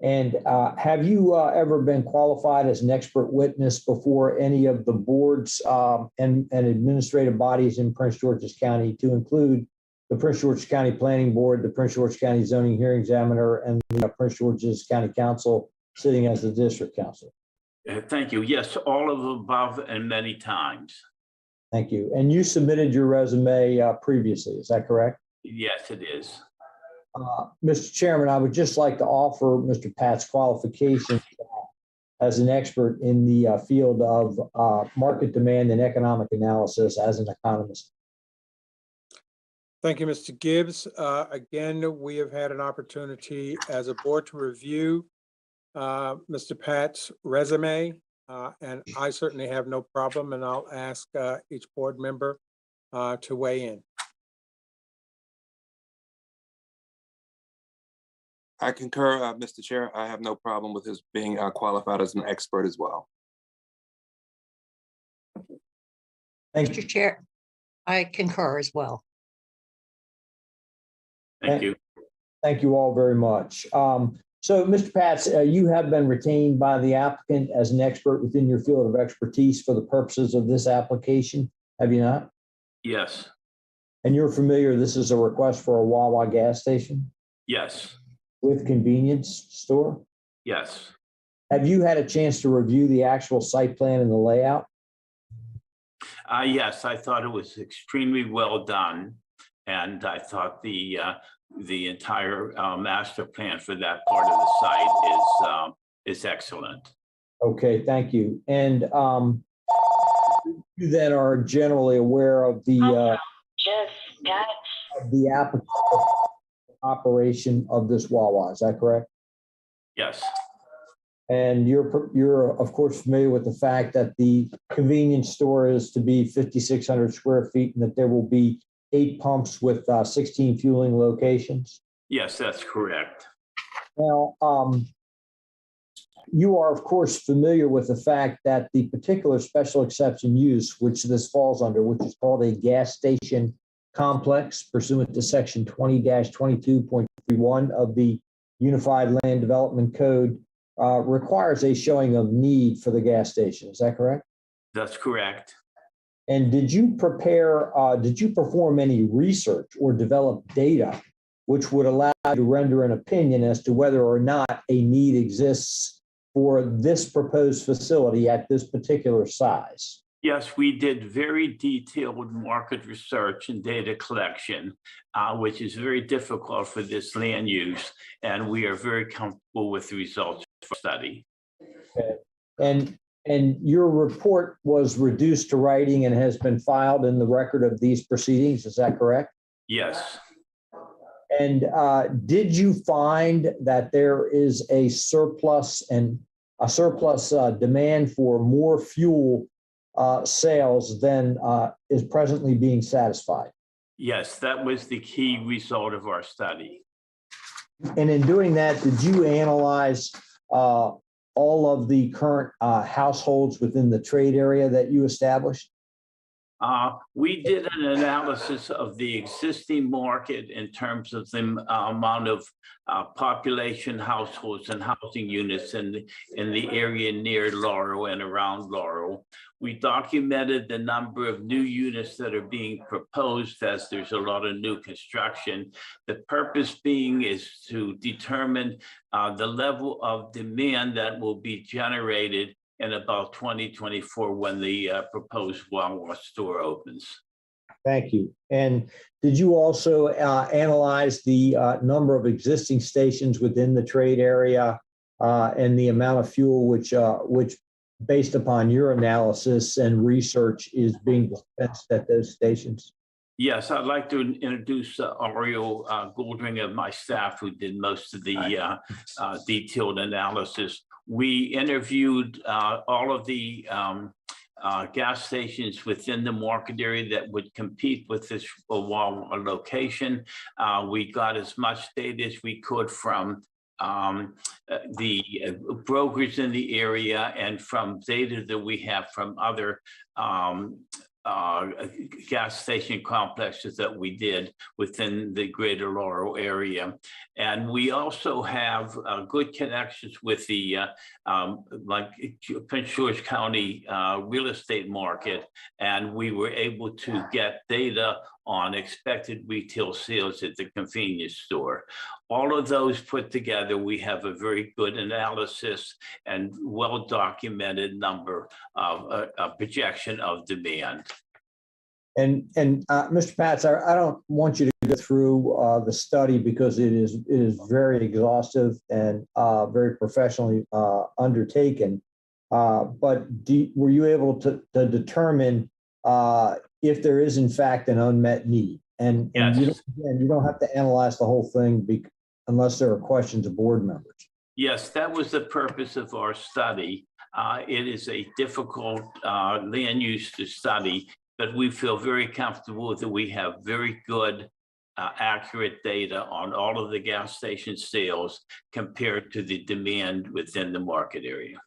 S5: And have you ever been qualified as an expert witness before any of the boards and administrative bodies in Prince George's County, to include the Prince George's County Planning Board, the Prince George's County Zoning Hearing Examiner, and the Prince George's County Council sitting as the district council?
S12: Thank you. Yes, all of the above and many times.
S5: Thank you. And you submitted your resume previously, is that correct?
S12: Yes, it is.
S5: Mr. Chairman, I would just like to offer Mr. Pat's qualifications as an expert in the field of market demand and economic analysis as an economist.
S1: Thank you, Mr. Gibbs. Again, we have had an opportunity as a board to review Mr. Pat's resume, and I certainly have no problem, and I'll ask each board member to weigh in.
S3: I concur, Mr. Chair. I have no problem with his being qualified as an expert as well.
S5: Thank
S8: Mr. Chair, I concur as well.
S12: Thank you.
S5: Thank you all very much. So, Mr. Pats, you have been retained by the applicant as an expert within your field of expertise for the purposes of this application, have you not?
S12: Yes,
S5: And you're familiar, this is a request for a Wawa gas station
S12: yes,
S5: with convenience store?
S12: yes.
S5: Have you had a chance to review the actual site plan and the layout?
S12: Yes, I thought it was extremely well done. And I thought the entire master plan for that part of the site is excellent.
S5: Okay, thank you. And you then are generally aware of the operation of this Wawa, is that correct?
S12: Yes,
S5: And you're of course familiar with the fact that the convenience store is to be 5,600 square feet and that there will be 8 pumps with 16 fueling locations.
S12: yes, that's correct.
S5: Now, you are of course familiar with the fact that the particular special exception use, which this falls under, which is called a gas station complex pursuant to section 20-22.31 of the Unified Land Development Code, requires a showing of need for the gas station. Is that correct?
S12: That's correct.
S5: And did you perform any research or develop data which would allow you to render an opinion as to whether or not a need exists for this proposed facility at this particular size?
S12: Yes, we did very detailed market research and data collection, which is very difficult for this land use, and we are very comfortable with the results of the study.
S5: Okay. And your report was reduced to writing and has been filed in the record of these proceedings, is that correct?
S12: Yes.
S5: And did you find that there is a surplus demand for more fuel sales than is presently being satisfied?
S12: Yes, that was the key result of our study.
S5: And in doing that, did you analyze all of the current households within the trade area that you established?
S12: We did an analysis of the existing market in terms of the amount of population, households, and housing units in the area near Laurel and around Laurel. We documented the number of new units that are being proposed as there's a lot of new construction. The purpose being is to determine the level of demand that will be generated in about 2024 when the proposed Wawa store opens.
S5: Thank you. And did you also analyze the number of existing stations within the trade area and the amount of fuel which based upon your analysis and research is being dispensed at those stations?
S12: Yes, I'd like to introduce Ariel Goldring of my staff, who did most of the detailed analysis. We interviewed all of the gas stations within the market area that would compete with this Wawa location. We got as much data as we could from the brokers in the area and from data that we have from other gas station complexes that we did within the greater Laurel area. And we also have good connections with the like Prince George County real estate market. And we were able to get data on expected retail sales at the convenience store. All of those put together, we have a very good analysis and well-documented number of a projection of demand.
S5: And Mr. Pats, I don't want you to go through the study because it is very exhaustive and very professionally undertaken. But were you able to determine if there is in fact an unmet need? And
S12: Yes.
S5: you don't have to analyze the whole thing unless there are questions of board members.
S12: Yes, that was the purpose of our study. It is a difficult land use to study, but we feel very comfortable that we have very good, accurate data on all of the gas station sales compared to the demand within the market area.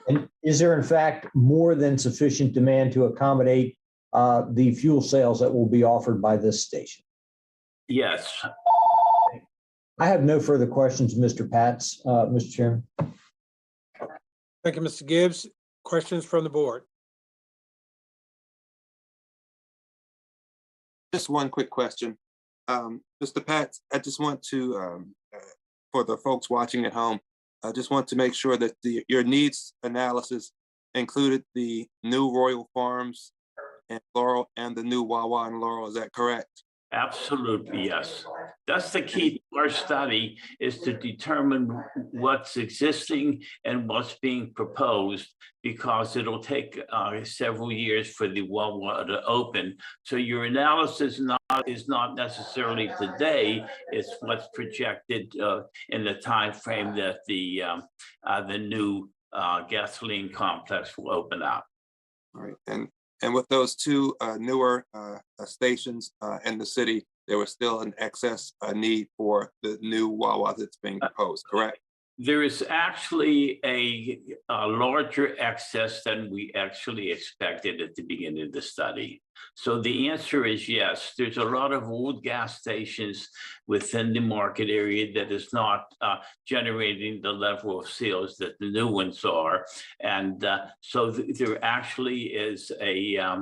S5: And is there in fact more than sufficient demand to accommodate the fuel sales that will be offered by this station?
S12: Yes.
S5: I have no further questions, Mr. Pats, Mr. Chairman.
S1: Thank you, Mr. Gibbs. Questions from the board?
S3: Just one quick question. Mr. Pat, I just want to, for the folks watching at home, I just want to make sure that your needs analysis included the new Royal Farms and Laurel and the new Wawa and Laurel. Is that correct?
S12: Absolutely, yes. That's the key to our study, is to determine what's existing and what's being proposed, because it'll take several years for the Wawa to open. So your analysis is not necessarily today, it's what's projected in the time frame that the new gasoline complex will open up.
S3: All right, and with those two newer stations in the city, there was still an excess need for the new Wawa that's being proposed, correct?
S12: There is actually a larger excess than we actually expected at the beginning of the study. So the answer is yes. There's a lot of old gas stations within the market area that is not generating the level of sales that the new ones are. And so there actually is a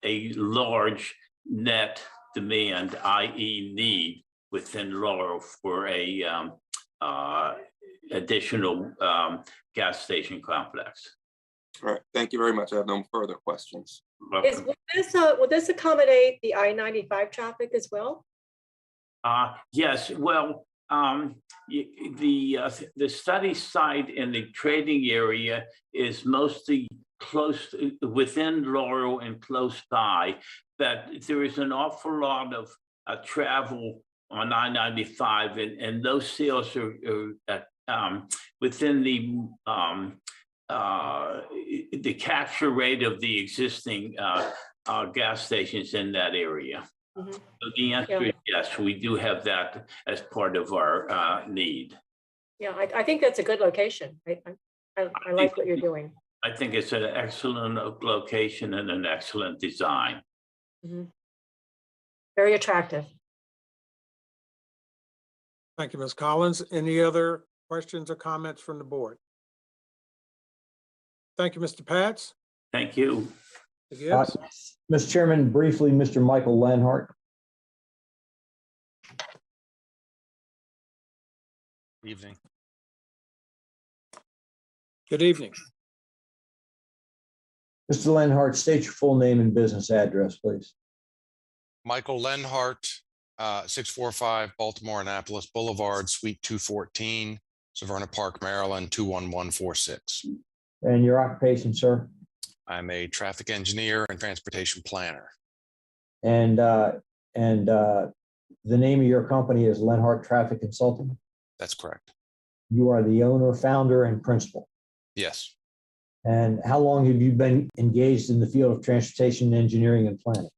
S12: large net demand, i.e. need, within Laurel for a additional gas station complex.
S3: All right, thank you very much. I have no further questions.
S2: Will this accommodate the I-95 traffic as well?
S12: Yes, well, the study site in the trading area is mostly close within Laurel and close by, but there is an awful lot of travel on I-95, and those sales are within the capture rate of the existing gas stations in that area.
S2: Mm-hmm.
S12: So the answer is yes, we do have that as part of our need.
S2: Yeah, I think that's a good location. I like what you're doing.
S12: I think it's an excellent location and an excellent design.
S2: Mm-hmm. Very attractive.
S1: Thank you, Ms. Collins. Any other questions or comments from the board? Thank you, Mr. Pats.
S12: Thank you.
S1: Mr. Gibbs.
S5: Mr. Chairman, briefly, Mr. Michael Lenhart.
S13: Evening.
S1: Good evening.
S5: Mr. Lenhart, state your full name and business address, please.
S13: Michael Lenhart, 645 Baltimore Annapolis Boulevard, Suite 214, Severna Park, Maryland, 21146.
S5: And your occupation, sir?
S13: I'm a traffic engineer and transportation planner.
S5: And the name of your company is Lenhart Traffic Consulting?
S13: That's correct.
S5: You are the owner, founder, and principal?
S13: Yes.
S5: And how long have you been engaged in the field of transportation engineering and planning?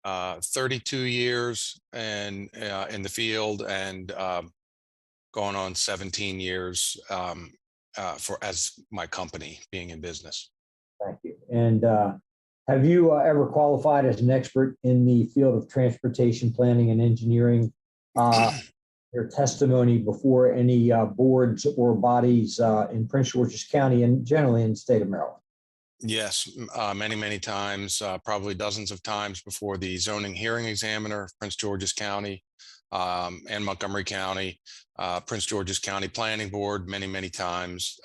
S13: 32 years and in the field, and going on 17 years as my company being in business.
S5: Thank you. And have you ever qualified as an expert in the field of transportation planning and engineering? Your testimony before any boards or bodies in Prince George's County and generally in the state of Maryland?
S13: Yes, many times, probably dozens of times before the zoning hearing examiner, Prince George's County and Montgomery County, Prince George's County Planning Board, many times,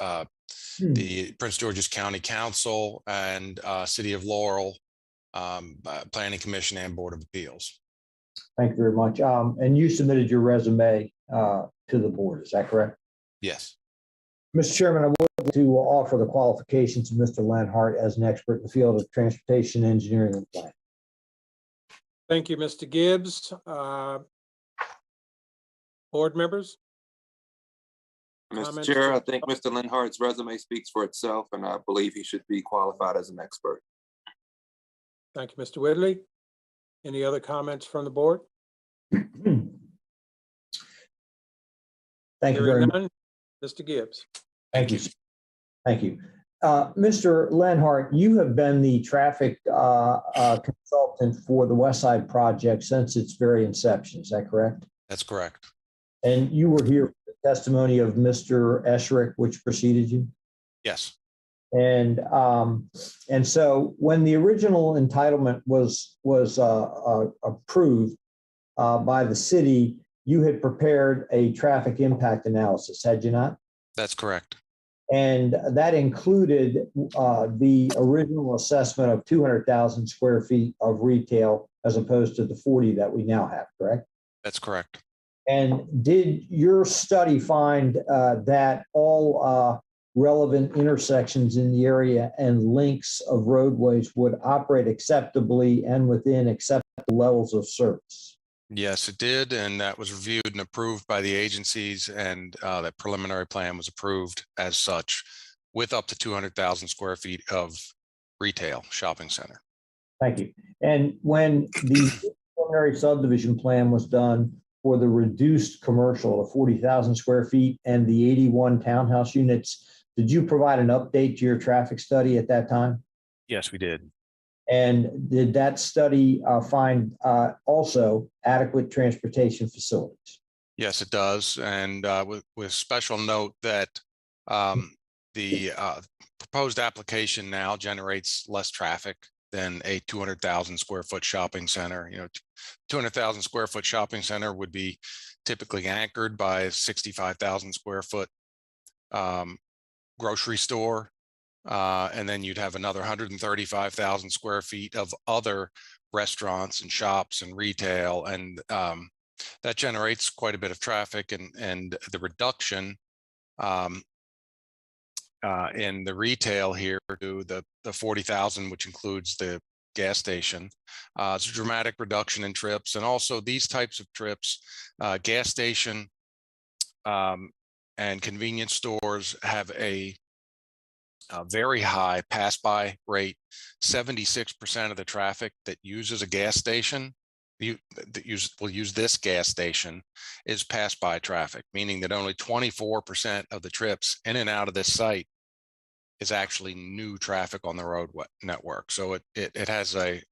S13: the Prince George's County Council and City of Laurel, Planning Commission and Board of Appeals.
S5: Thank you very much. And you submitted your resume to the board, is that correct?
S13: Yes.
S5: Mr. Chairman, I would like to offer the qualifications of Mr. Lenhart as an expert in the field of transportation engineering and planning.
S1: Thank you, Mr. Gibbs. Board members?
S3: Mr. Chair, I think Mr. Lenhart's resume speaks for itself, and I believe he should be qualified as an expert.
S1: Thank you, Mr. Whitley. Any other comments from the board?
S5: Thank you very much.
S1: Mr. Gibbs.
S5: Thank you. Thank you. Mr. Lenhart, you have been the traffic consultant for the Westside project since its very inception. Is that correct?
S13: That's correct.
S5: And you were here for the testimony of Mr. Escherick, which preceded you?
S13: Yes,
S5: And so when the original entitlement was approved by the city, you had prepared a traffic impact analysis, had you not?
S13: that's correct.
S5: And that included the original assessment of 200,000 square feet of retail as opposed to the 40 that we now have, correct?
S13: That's correct.
S5: And did your study find that all relevant intersections in the area and links of roadways would operate acceptably and within acceptable levels of service?
S13: Yes, it did, and that was reviewed and approved by the agencies, and that preliminary plan was approved as such with up to 200,000 square feet of retail shopping center.
S5: Thank you. And when the preliminary subdivision plan was done for the reduced commercial of 40,000 square feet and the 81 townhouse units, did you provide an update to your traffic study at that time?
S13: Yes, we did.
S5: And did that study find also adequate transportation facilities?
S13: Yes, it does, and with special note that the proposed application now generates less traffic than a 200,000 square foot shopping center. 200,000 square foot shopping center would be typically anchored by a 65,000 square foot grocery store. And then you'd have another 135,000 square feet of other restaurants and shops and retail. And that generates quite a bit of traffic, and the reduction in the retail here to the 40,000, which includes the gas station. It's a dramatic reduction in trips. And also these types of trips, gas station and convenience stores have a very high pass-by rate. 76% of the traffic that uses a gas station, will use this gas station, is pass-by traffic, meaning that only 24% of the trips in and out of this site is actually new traffic on the road network. So it has it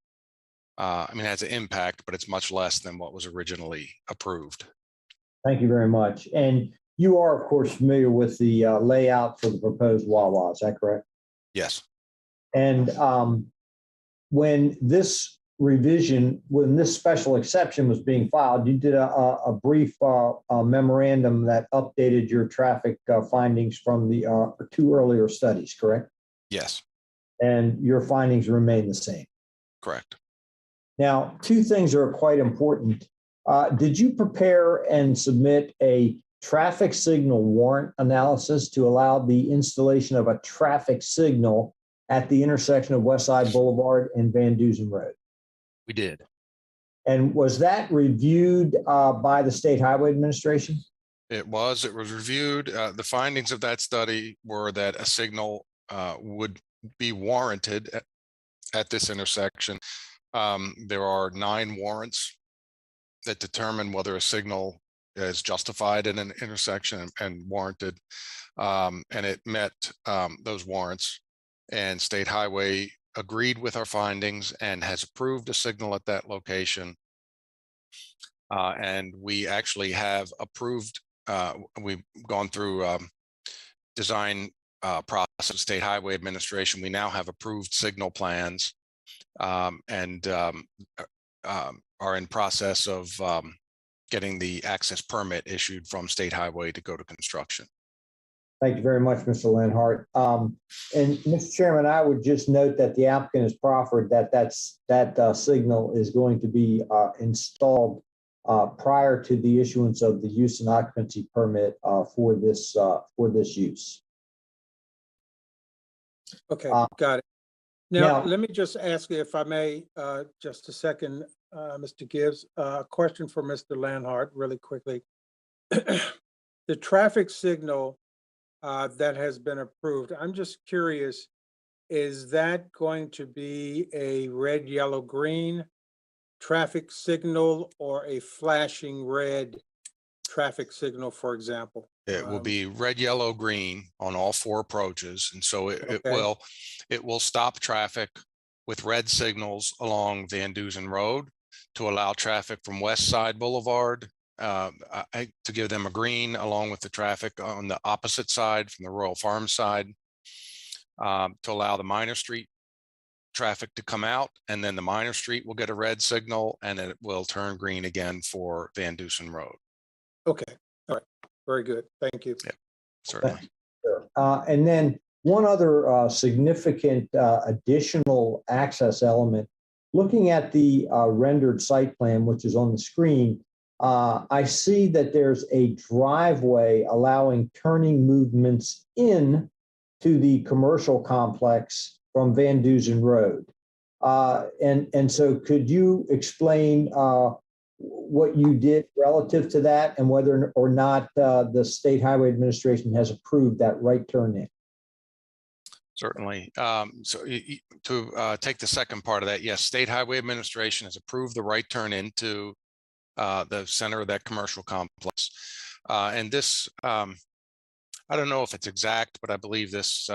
S13: has an impact, but it's much less than what was originally approved.
S5: Thank you very much. And you are, of course, familiar with the layout for the proposed Wawa, is that correct?
S13: Yes.
S5: And when this special exception was being filed, you did a brief memorandum that updated your traffic findings from the two earlier studies, correct?
S13: Yes.
S5: And your findings remain the same.
S13: Correct.
S5: Now, two things are quite important. Did you prepare and submit a traffic signal warrant analysis to allow the installation of a traffic signal at the intersection of Westside Boulevard and Van Dusen Road?
S13: We did.
S5: And was that reviewed by the State Highway Administration?
S13: It was reviewed. The findings of that study were that a signal would be warranted at this intersection. There are 9 warrants that determine whether a signal is justified in an intersection and warranted. And it met those warrants, and State Highway agreed with our findings and has approved a signal at that location. And we actually have approved, we've gone through design process of State Highway Administration. We now have approved signal plans and are in process of getting the access permit issued from State Highway to go to construction.
S5: Thank you very much, Mr. Lenhart. And Mr. Chairman, I would just note that the applicant has proffered that that signal is going to be installed prior to the issuance of the use and occupancy permit for this use.
S1: Okay, got it. Now, let me just ask you, if I may, just a second, Mr. Gibbs, a question for Mr. Lenhart really quickly. The traffic signal that has been approved, I'm just curious, is that going to be a red, yellow, green traffic signal or a flashing red traffic signal, for example?
S13: It will be red, yellow, green on all 4 approaches. And so it will stop traffic with red signals along Van Dusen Road to allow traffic from Westside Boulevard to give them a green along with the traffic on the opposite side from the Royal Farm side to allow the Minor Street traffic to come out, and then the Minor Street will get a red signal and it will turn green again for Van Dusen Road.
S1: Okay, all right, very good, thank you.
S13: Yeah, certainly.
S5: And then one other significant additional access element, looking at the rendered site plan, which is on the screen, I see that there's a driveway allowing turning movements in to the commercial complex from Van Dusen Road. And so could you explain what you did relative to that and whether or not the State Highway Administration has approved that right turn in?
S13: Certainly. To take the second part of that, yes, State Highway Administration has approved the right turn into the center of that commercial complex. And this, I don't know if it's exact, but I believe this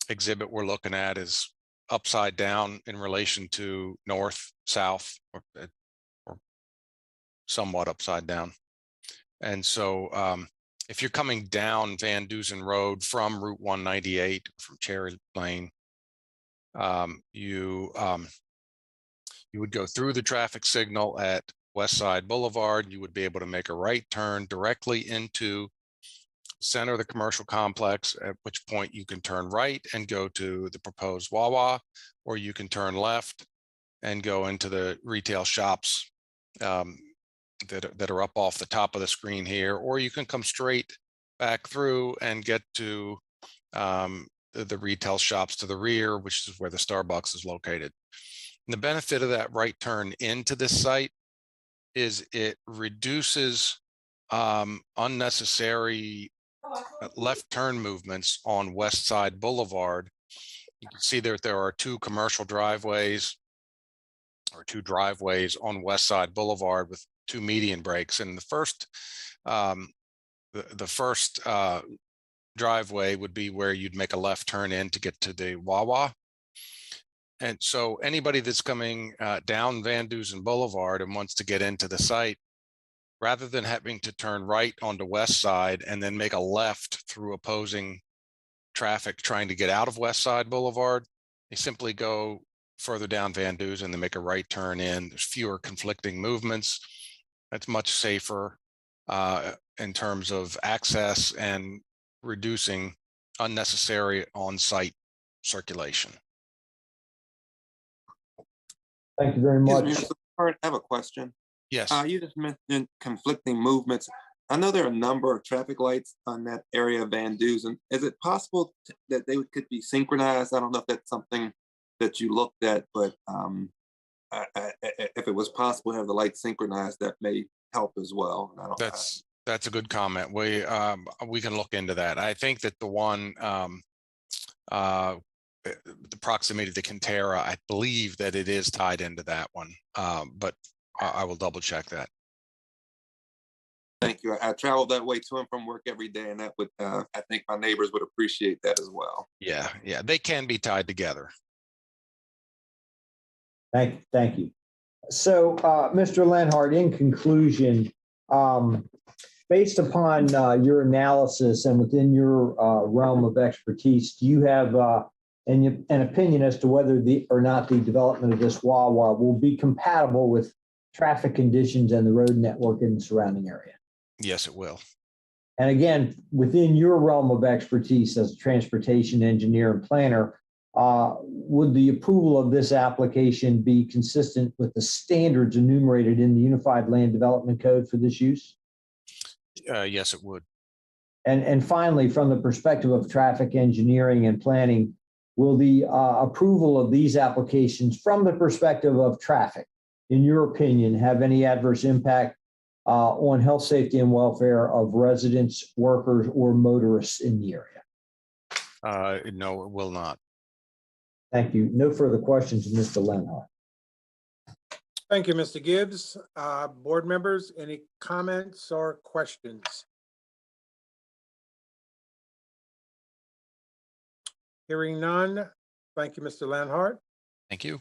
S13: exhibit we're looking at is upside down in relation to north, south, or somewhat upside down. And so if you're coming down Van Dusen Road from Route 198 from Cherry Lane, you would go through the traffic signal at Westside Boulevard. You would be able to make a right turn directly into center of the commercial complex, at which point you can turn right and go to the proposed Wawa, or you can turn left and go into the retail shops that are up off the top of the screen here, or you can come straight back through and get to the retail shops to the rear, which is where the Starbucks is located. And the benefit of that right turn into this site is it reduces unnecessary left turn movements on Westside Boulevard. You can see that there are 2 commercial driveways or 2 driveways on Westside Boulevard with 2 median breaks. And the first driveway would be where you'd make a left turn in to get to the Wawa. And so anybody that's coming down Van Dusen Boulevard and wants to get into the site, rather than having to turn right onto Westside and then make a left through opposing traffic trying to get out of Westside Boulevard, they simply go further down Van Dusen and make a right turn in. There's fewer conflicting movements. That's much safer in terms of access and reducing unnecessary on-site circulation.
S5: Thank you very much.
S3: I have a question.
S13: Yes.
S3: You just mentioned conflicting movements. I know there are a number of traffic lights on that area of Van Dusen. Is it possible that they could be synchronized? I don't know if that's something that you looked at, but if it was possible to have the lights synchronized, that may help as well.
S13: That's a good comment. We can look into that. I think that the one the proximity to Cantera, I believe that it is tied into that one, but I will double check that.
S3: Thank you. I travel that way to and from work every day, and that would, I think my neighbors would appreciate that as well.
S13: Yeah, they can be tied together.
S5: Thank you. So, Mr. Lenhart, in conclusion, based upon your analysis and within your realm of expertise, do you have an opinion as to whether or not the development of this Wawa will be compatible with traffic conditions and the road network in the surrounding area?
S13: Yes, it will.
S5: And again, within your realm of expertise as a transportation engineer and planner, would the approval of this application be consistent with the standards enumerated in the Unified Land Development Code for this use?
S13: Yes, it would.
S5: And finally, from the perspective of traffic engineering and planning, will the approval of these applications from the perspective of traffic, in your opinion, have any adverse impact on health, safety, and welfare of residents, workers, or motorists in the area?
S13: No, it will not.
S5: Thank you. No further questions, Mr. Lenhart.
S1: Thank you, Mr. Gibbs. Board members, any comments or questions? Hearing none. Thank you, Mr. Landhart.
S13: Thank you.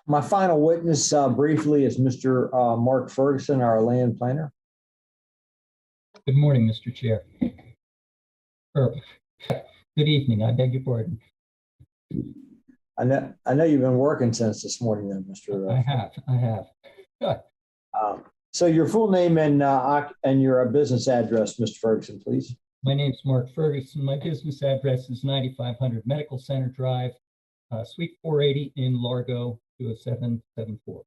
S5: My final witness briefly is Mr. Mark Ferguson, our land planner.
S14: Good morning, Mr. Chair. Or, good evening, I beg your pardon.
S5: I know you've been working since this morning then, Mr.
S14: I have.
S5: So your full name and your business address, Mr. Ferguson, please.
S14: My name's Mark Ferguson. My business address is 9500 Medical Center Drive, Suite 480 in Largo, 20774.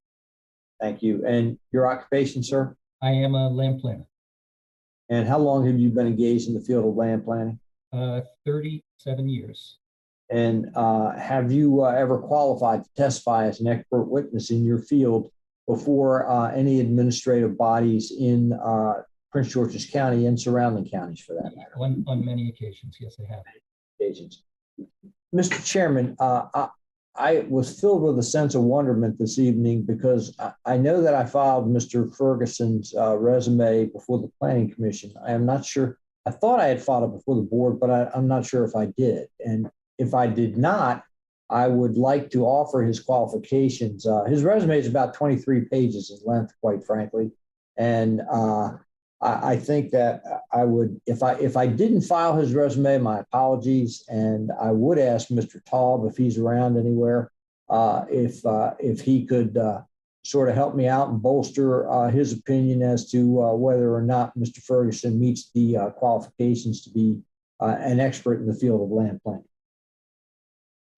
S5: Thank you. And your occupation, sir?
S14: I am a land planner.
S5: And how long have you been engaged in the field of land planning?
S14: 37 years.
S5: And have you ever qualified to testify as an expert witness in your field before any administrative bodies in Prince George's County and surrounding counties for that matter?
S14: On many occasions, yes, I have.
S5: Occasions. Mr. Chairman, I was filled with a sense of wonderment this evening because I know that I filed Mr. Ferguson's resume before the Planning Commission. I am not sure. I thought I had filed it before the board, but I'm not sure if I did. And if I did not, I would like to offer his qualifications. His resume is about 23 pages in length, quite frankly. And I think that I would, if I didn't file his resume, my apologies. And I would ask Mr. Taub if he's around anywhere, if he could sort of help me out and bolster his opinion as to whether or not Mr. Ferguson meets the qualifications to be an expert in the field of land planning.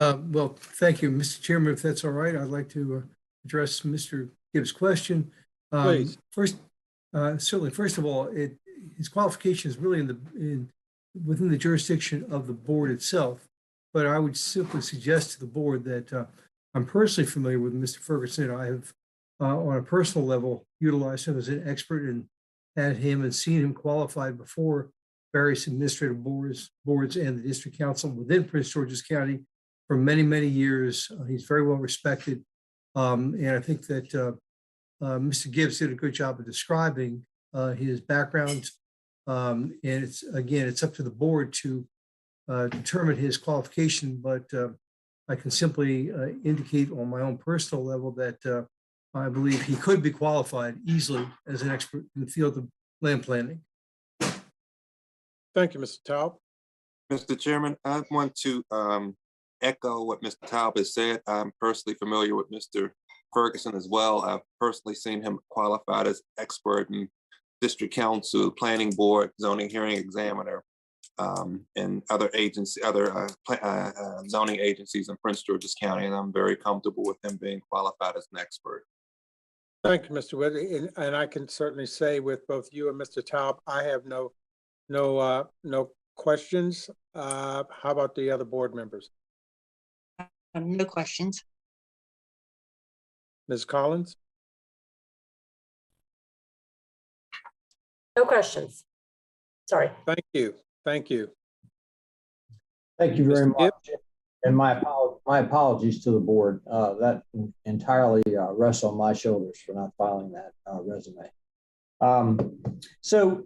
S15: Well, thank you, Mr. Chairman. If that's all right, I'd like to address Mr. Gibbs' question.
S1: Please.
S15: Certainly, first of all, his qualification is really within the jurisdiction of the board itself. But I would simply suggest to the board that I'm personally familiar with Mr. Ferguson. I have, on a personal level, utilized him as an expert and had him and seen him qualified before various administrative boards and the district council within Prince George's County for many, many years. He's very well respected. And I think that Mr. Gibbs did a good job of describing his background. And it's up to the board to determine his qualification, but I can simply indicate on my own personal level that I believe he could be qualified easily as an expert in the field of land planning.
S1: Thank you, Mr. Taub.
S3: Mr. Chairman, I want to echo what Mr. Taub has said. I'm personally familiar with Mr. Ferguson as well. I've personally seen him qualified as expert in district council, planning board, zoning hearing examiner, and other zoning agencies in Prince George's County, and I'm very comfortable with him being qualified as an expert.
S1: Thank you, Mr. Wood. And I can certainly say with both you and Mr. Taub, I have no questions. How about the other board members?
S8: No questions.
S1: Ms. Collins?
S2: No questions. Sorry.
S1: Thank you. Thank you.
S5: Thank you very
S1: Mr.
S5: much. And my apologies to the board. That entirely rests on my shoulders for not filing that resume. So,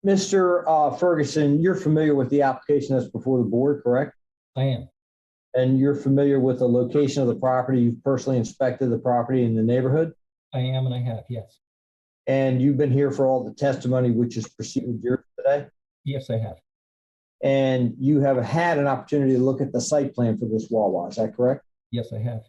S5: Mr. Ferguson, you're familiar with the application that's before the board, correct?
S14: I am.
S5: And you're familiar with the location of the property. You've personally inspected the property in the neighborhood?
S14: I am and I have, yes.
S5: And you've been here for all the testimony which is preceded here today?
S14: Yes, I have.
S5: And you have had an opportunity to look at the site plan for this Wawa, is that correct?
S14: Yes, I have.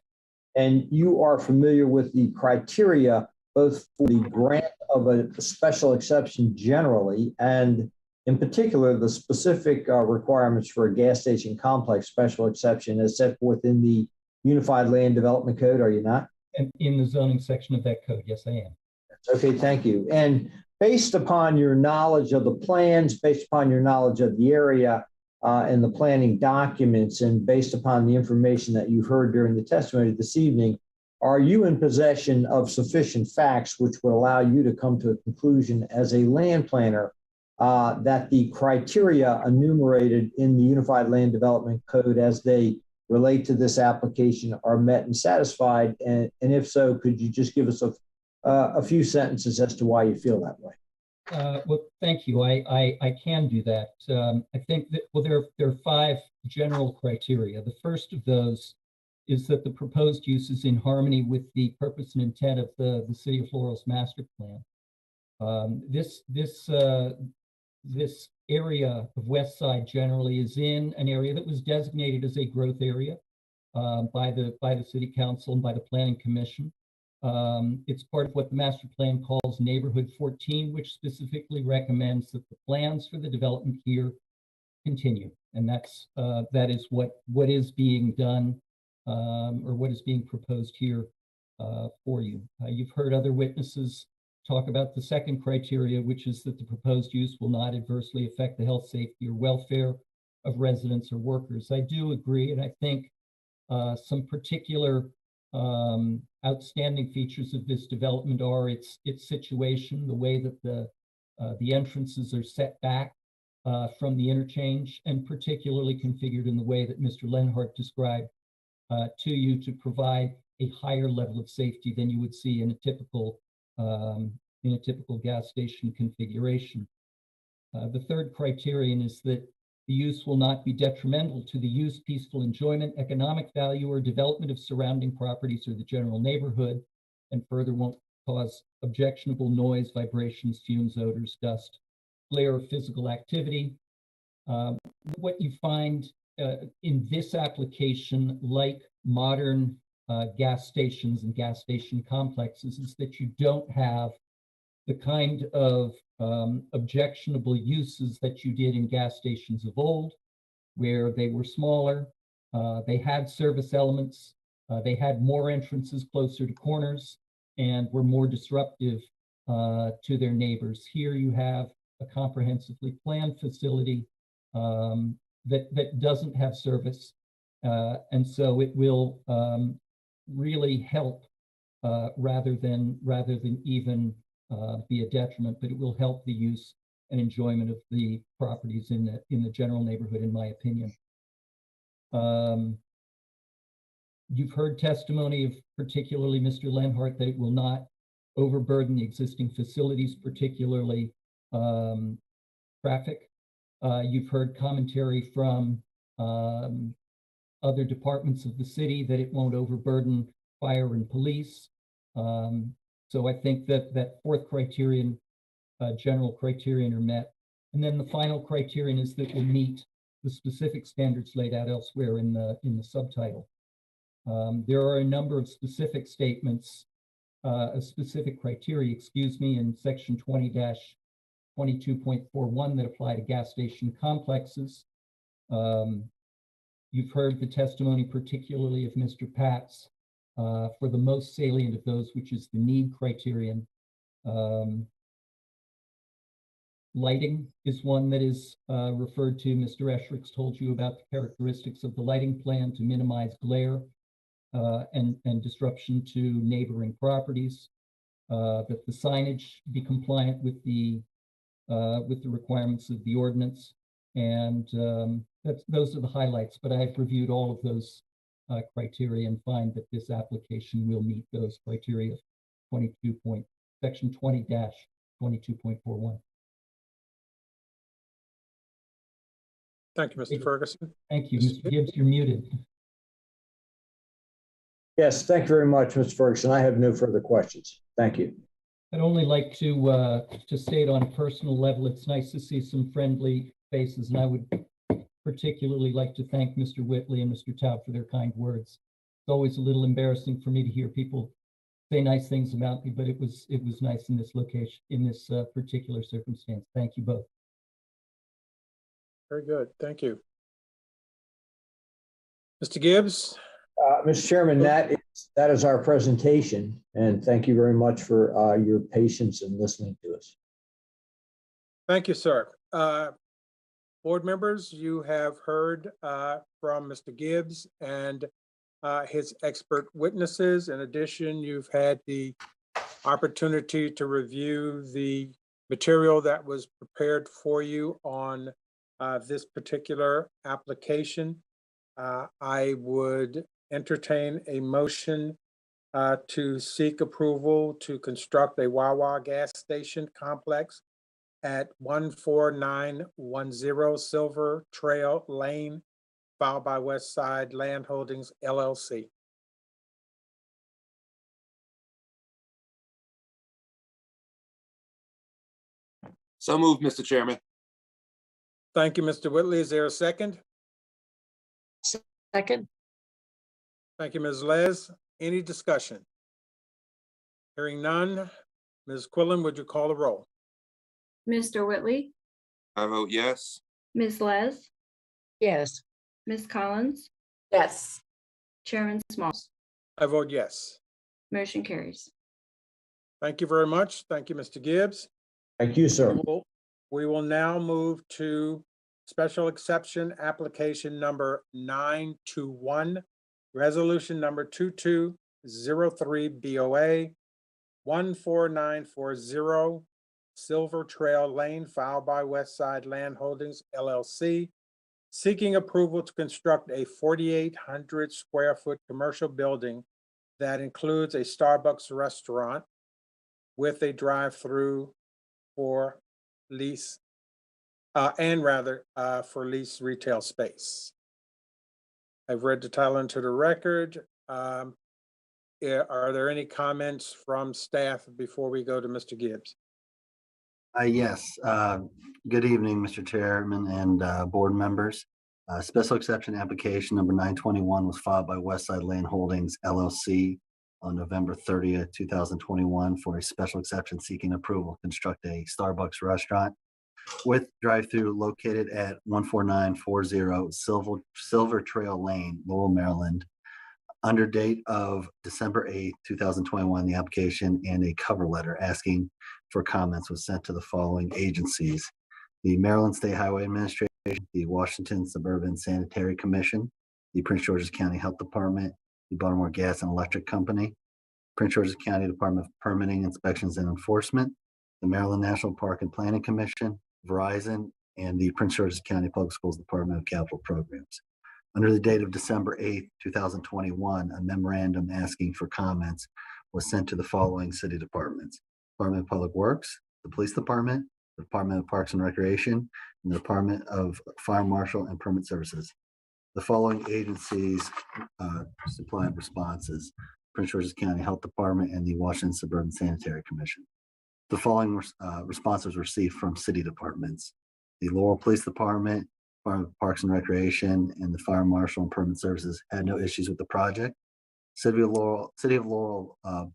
S5: And you are familiar with the criteria, both for the grant of a special exception generally, and in particular, the specific requirements for a gas station complex special exception as set forth in the Unified Land Development Code, are you not?
S14: And in the zoning section of that code, yes, I am.
S5: Okay, thank you. And based upon your knowledge of the plans, based upon your knowledge of the area and the planning documents, and based upon the information that you've heard during the testimony this evening, are you in possession of sufficient facts which would allow you to come to a conclusion as a land planner that the criteria enumerated in the Unified Land Development Code as they relate to this application are met and satisfied? And if so, could you just give us a few sentences as to why you feel that way?
S14: Well, thank you. I can do that. I think that, well, there are 5 general criteria. The first of those is that the proposed use is in harmony with the purpose and intent of the City of Laurel's master plan. This area of Westside generally is in an area that was designated as a growth area by the City Council and by the Planning Commission. It's part of what the master plan calls Neighborhood 14, which specifically recommends that the plans for the development here continue. And that is what is being done or what is being proposed here for you. You've heard other witnesses talk about the second criteria, which is that the proposed use will not adversely affect the health, safety, or welfare of residents or workers. I do agree, and I think some particular outstanding features of this development are its situation, the way that the entrances are set back from the interchange, and particularly configured in the way that Mr. Lenhart described to you to provide a higher level of safety than you would see in a typical gas station configuration. The third criterion is that the use will not be detrimental to the use, peaceful enjoyment, economic value, or development of surrounding properties or the general neighborhood, and further won't cause objectionable noise, vibrations, fumes, odors, dust, glare, or physical activity. What you find in this application, like modern gas stations and gas station complexes, is that you don't have the kind of objectionable uses that you did in gas stations of old, where they were smaller, they had service elements, they had more entrances closer to corners, and were more disruptive to their neighbors. Here you have a comprehensively planned facility that doesn't have service, and so it will really help rather than even be a detriment, but it will help the use and enjoyment of the properties in the general neighborhood, in my opinion. You've heard testimony of particularly Mr. Lenhart that it will not overburden the existing facilities, particularly traffic. You've heard commentary from other departments of the city that it won't overburden fire and police. So I think that fourth criterion, general criterion, are met. And then the final criterion is that will meet the specific standards laid out elsewhere in the subtitle. There are a number of specific statements, specific criteria, in section 20-22.41 that apply to gas station complexes. You've heard the testimony, particularly of Mr. Patz, for the most salient of those, which is the need criterion. Lighting is one that is referred to. Mr. Eschrick's told you about the characteristics of the lighting plan to minimize glare and disruption to neighboring properties. That the signage be compliant with the requirements of the ordinance, and those are the highlights. But I've reviewed all of those criteria and find that this application will meet those criteria. Section 20-22.41.
S1: Thank you, Mr. Ferguson.
S14: Thank you, Mr. Gibbs. You're muted.
S5: Yes, thank you very much, Mr. Ferguson. I have no further questions. Thank you.
S14: I'd only like to state on a personal level, it's nice to see some friendly faces, and I would particularly like to thank Mr. Whitley and Mr. Taub for their kind words. It's always a little embarrassing for me to hear people say nice things about me, but it was nice in this location, in this particular circumstance. Thank you both.
S1: Very good. Thank you. Mr. Gibbs?
S5: Mr. Chairman, that is our presentation, and thank you very much for your patience in listening to us.
S1: Thank you, sir. Board members, you have heard from Mr. Gibbs and his expert witnesses. In addition, you've had the opportunity to review the material that was prepared for you on this particular application. I would entertain a motion to seek approval to construct a Wawa gas station complex at 14910 Silver Trail Lane, filed by Westside Land Holdings LLC.
S3: So moved, Mr. Chairman.
S1: Thank you, Mr. Whitley. Is there a second?
S8: Second.
S1: Thank you, Ms. Les. Any discussion? Hearing none. Ms. Quillen, would you call the roll?
S7: Mr. Whitley,
S3: I vote yes.
S7: Ms. Les,
S8: Yes.
S7: Ms. Collins,
S2: Yes.
S7: Chairman Smalls.
S1: I vote yes.
S7: Motion carries.
S1: Thank you very much. Thank you, Mr. Gibbs.
S5: Thank you, sir.
S1: We will now move to special exception application number 921, resolution number 2203 BOA 14940 Silver Trail Lane, filed by Westside Land Holdings LLC, seeking approval to construct a 4,800 square foot commercial building that includes a Starbucks restaurant with a drive-through for lease, for lease retail space. I've read the title into the record. Are there any comments from staff before we go to Mr. Gibbs?
S6: Yes, good evening, Mr. Chairman and board members. Special exception application number 921 was filed by Westside Land Holdings LLC on November 30th, 2021 for a special exception seeking approval to construct a Starbucks restaurant with drive-through located at 14940 Silver Trail Lane, Laurel, Maryland. Under date of December 8th, 2021, the application and a cover letter asking for comments was sent to the following agencies: the Maryland State Highway Administration, the Washington Suburban Sanitary Commission, the Prince George's County Health Department, the Baltimore Gas and Electric Company, Prince George's County Department of Permitting, Inspections, and Enforcement, the Maryland National Park and Planning Commission, Verizon, and the Prince George's County Public Schools Department of Capital Programs. Under the date of December 8th, 2021, a memorandum asking for comments was sent to the following city departments: Department of Public Works, the Police Department, the Department of Parks and Recreation, and the Department of Fire Marshal and Permit Services. The following agencies supplied responses: Prince George's County Health Department and the Washington Suburban Sanitary Commission. The following responses were received from city departments: the Laurel Police Department, Department of Parks and Recreation, and the Fire Marshal and Permit Services had no issues with the project. City of Laurel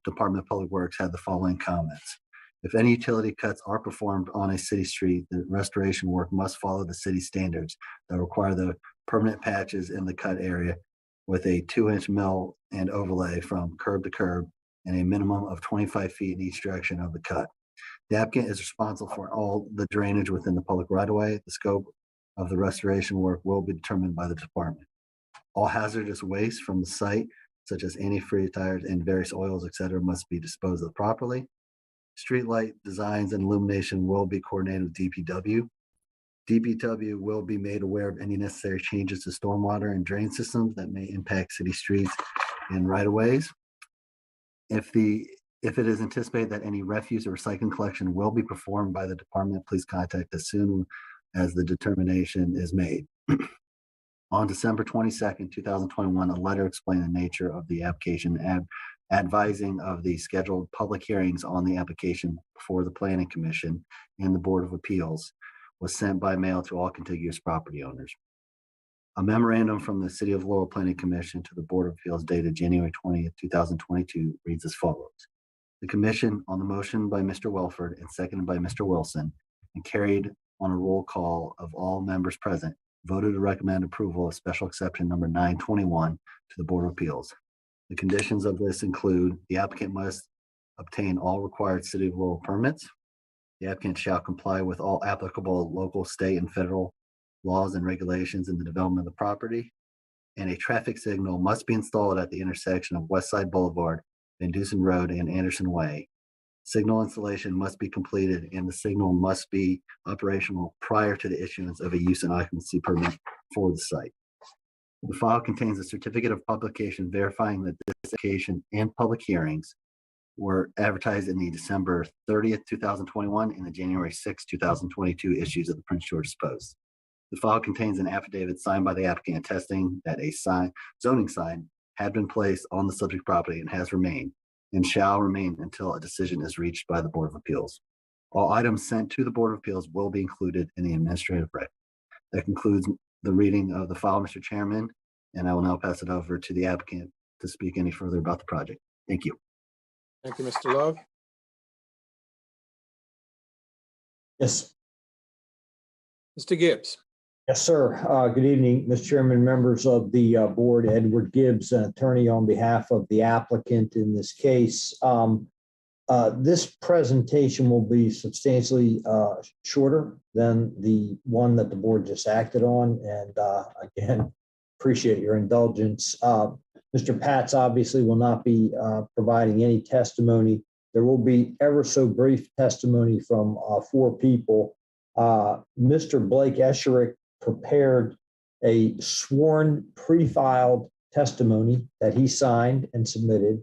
S6: Department of Public Works had the following comments: if any utility cuts are performed on a city street, the restoration work must follow the city standards that require the permanent patches in the cut area with a 2-inch mill and overlay from curb to curb and a minimum of 25 feet in each direction of the cut. The applicant is responsible for all the drainage within the public right-of-way. The scope of the restoration work will be determined by the department. All hazardous waste from the site, such as antifreeze tires and various oils, etc., must be disposed of properly. Streetlight designs and illumination will be coordinated with DPW. DPW will be made aware of any necessary changes to stormwater and drain systems that may impact city streets and right-of-ways. If it is anticipated that any refuse or recycling collection will be performed by the department, please contact as soon as the determination is made. On December 22nd, 2021, a letter explaining the nature of the application and advising of the scheduled public hearings on the application before the Planning Commission and the Board of Appeals was sent by mail to all contiguous property owners. A memorandum from the City of Laurel Planning Commission to the Board of Appeals dated January 20th, 2022 reads as follows. The commission, on the motion by Mr. Welford and seconded by Mr. Wilson and carried on a roll call of all members present, voted to recommend approval of special exception number 921 to the Board of Appeals. The conditions of this include the applicant must obtain all required City of Laurel permits. The applicant shall comply with all applicable local, state, and federal laws and regulations in the development of the property. And a traffic signal must be installed at the intersection of Westside Boulevard, Van Dusen Road, and Anderson Way. Signal installation must be completed and the signal must be operational prior to the issuance of a use and occupancy permit for the site. The file contains a certificate of publication verifying that this application and public hearings were advertised in the December 30th, 2021 and the January 6th, 2022 issues of the Prince George's Post. The file contains an affidavit signed by the applicant attesting that a zoning sign had been placed on the subject property and has remained and shall remain until a decision is reached by the Board of Appeals. All items sent to the Board of Appeals will be included in the administrative record. That concludes the reading of the file, Mr. Chairman, and I will now pass it over to the applicant to speak any further about the project. Thank you.
S1: Thank you, Mr. Love.
S5: Yes.
S1: Mr. Gibbs.
S5: Yes, sir. Good evening, Mr. Chairman, members of the board. Edward Gibbs, an attorney on behalf of the applicant in this case. This presentation will be substantially shorter than the one that the board just acted on. And again, appreciate your indulgence. Mr. Patz obviously will not be providing any testimony. There will be ever so brief testimony from 4 people. Mr. Blake Esherick prepared a sworn pre-filed testimony that he signed and submitted.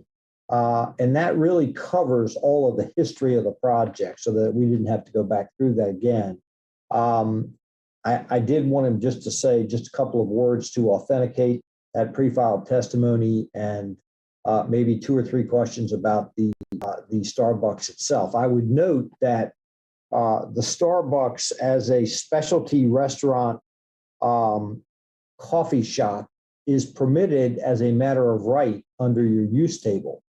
S5: And that really covers all of the history of the project so that we didn't have to go back through that again. I did want him just to say just a couple of words to authenticate that pre-filed testimony and maybe 2 or 3 questions about the Starbucks itself. I would note that the Starbucks as a specialty restaurant coffee shop is permitted as a matter of right under your use table.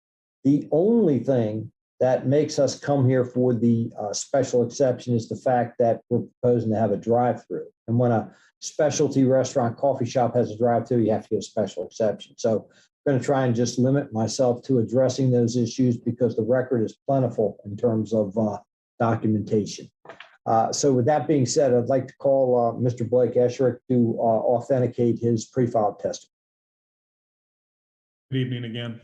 S5: The only thing that makes us come here for the special exception is the fact that we're proposing to have a drive-through. And when a specialty restaurant coffee shop has a drive-through, you have to get a special exception. So I'm going to try and just limit myself to addressing those issues because the record is plentiful in terms of documentation. So with that being said, I'd like to call Mr. Blake Esherick to authenticate his pre-filed testimony.
S10: Good evening again.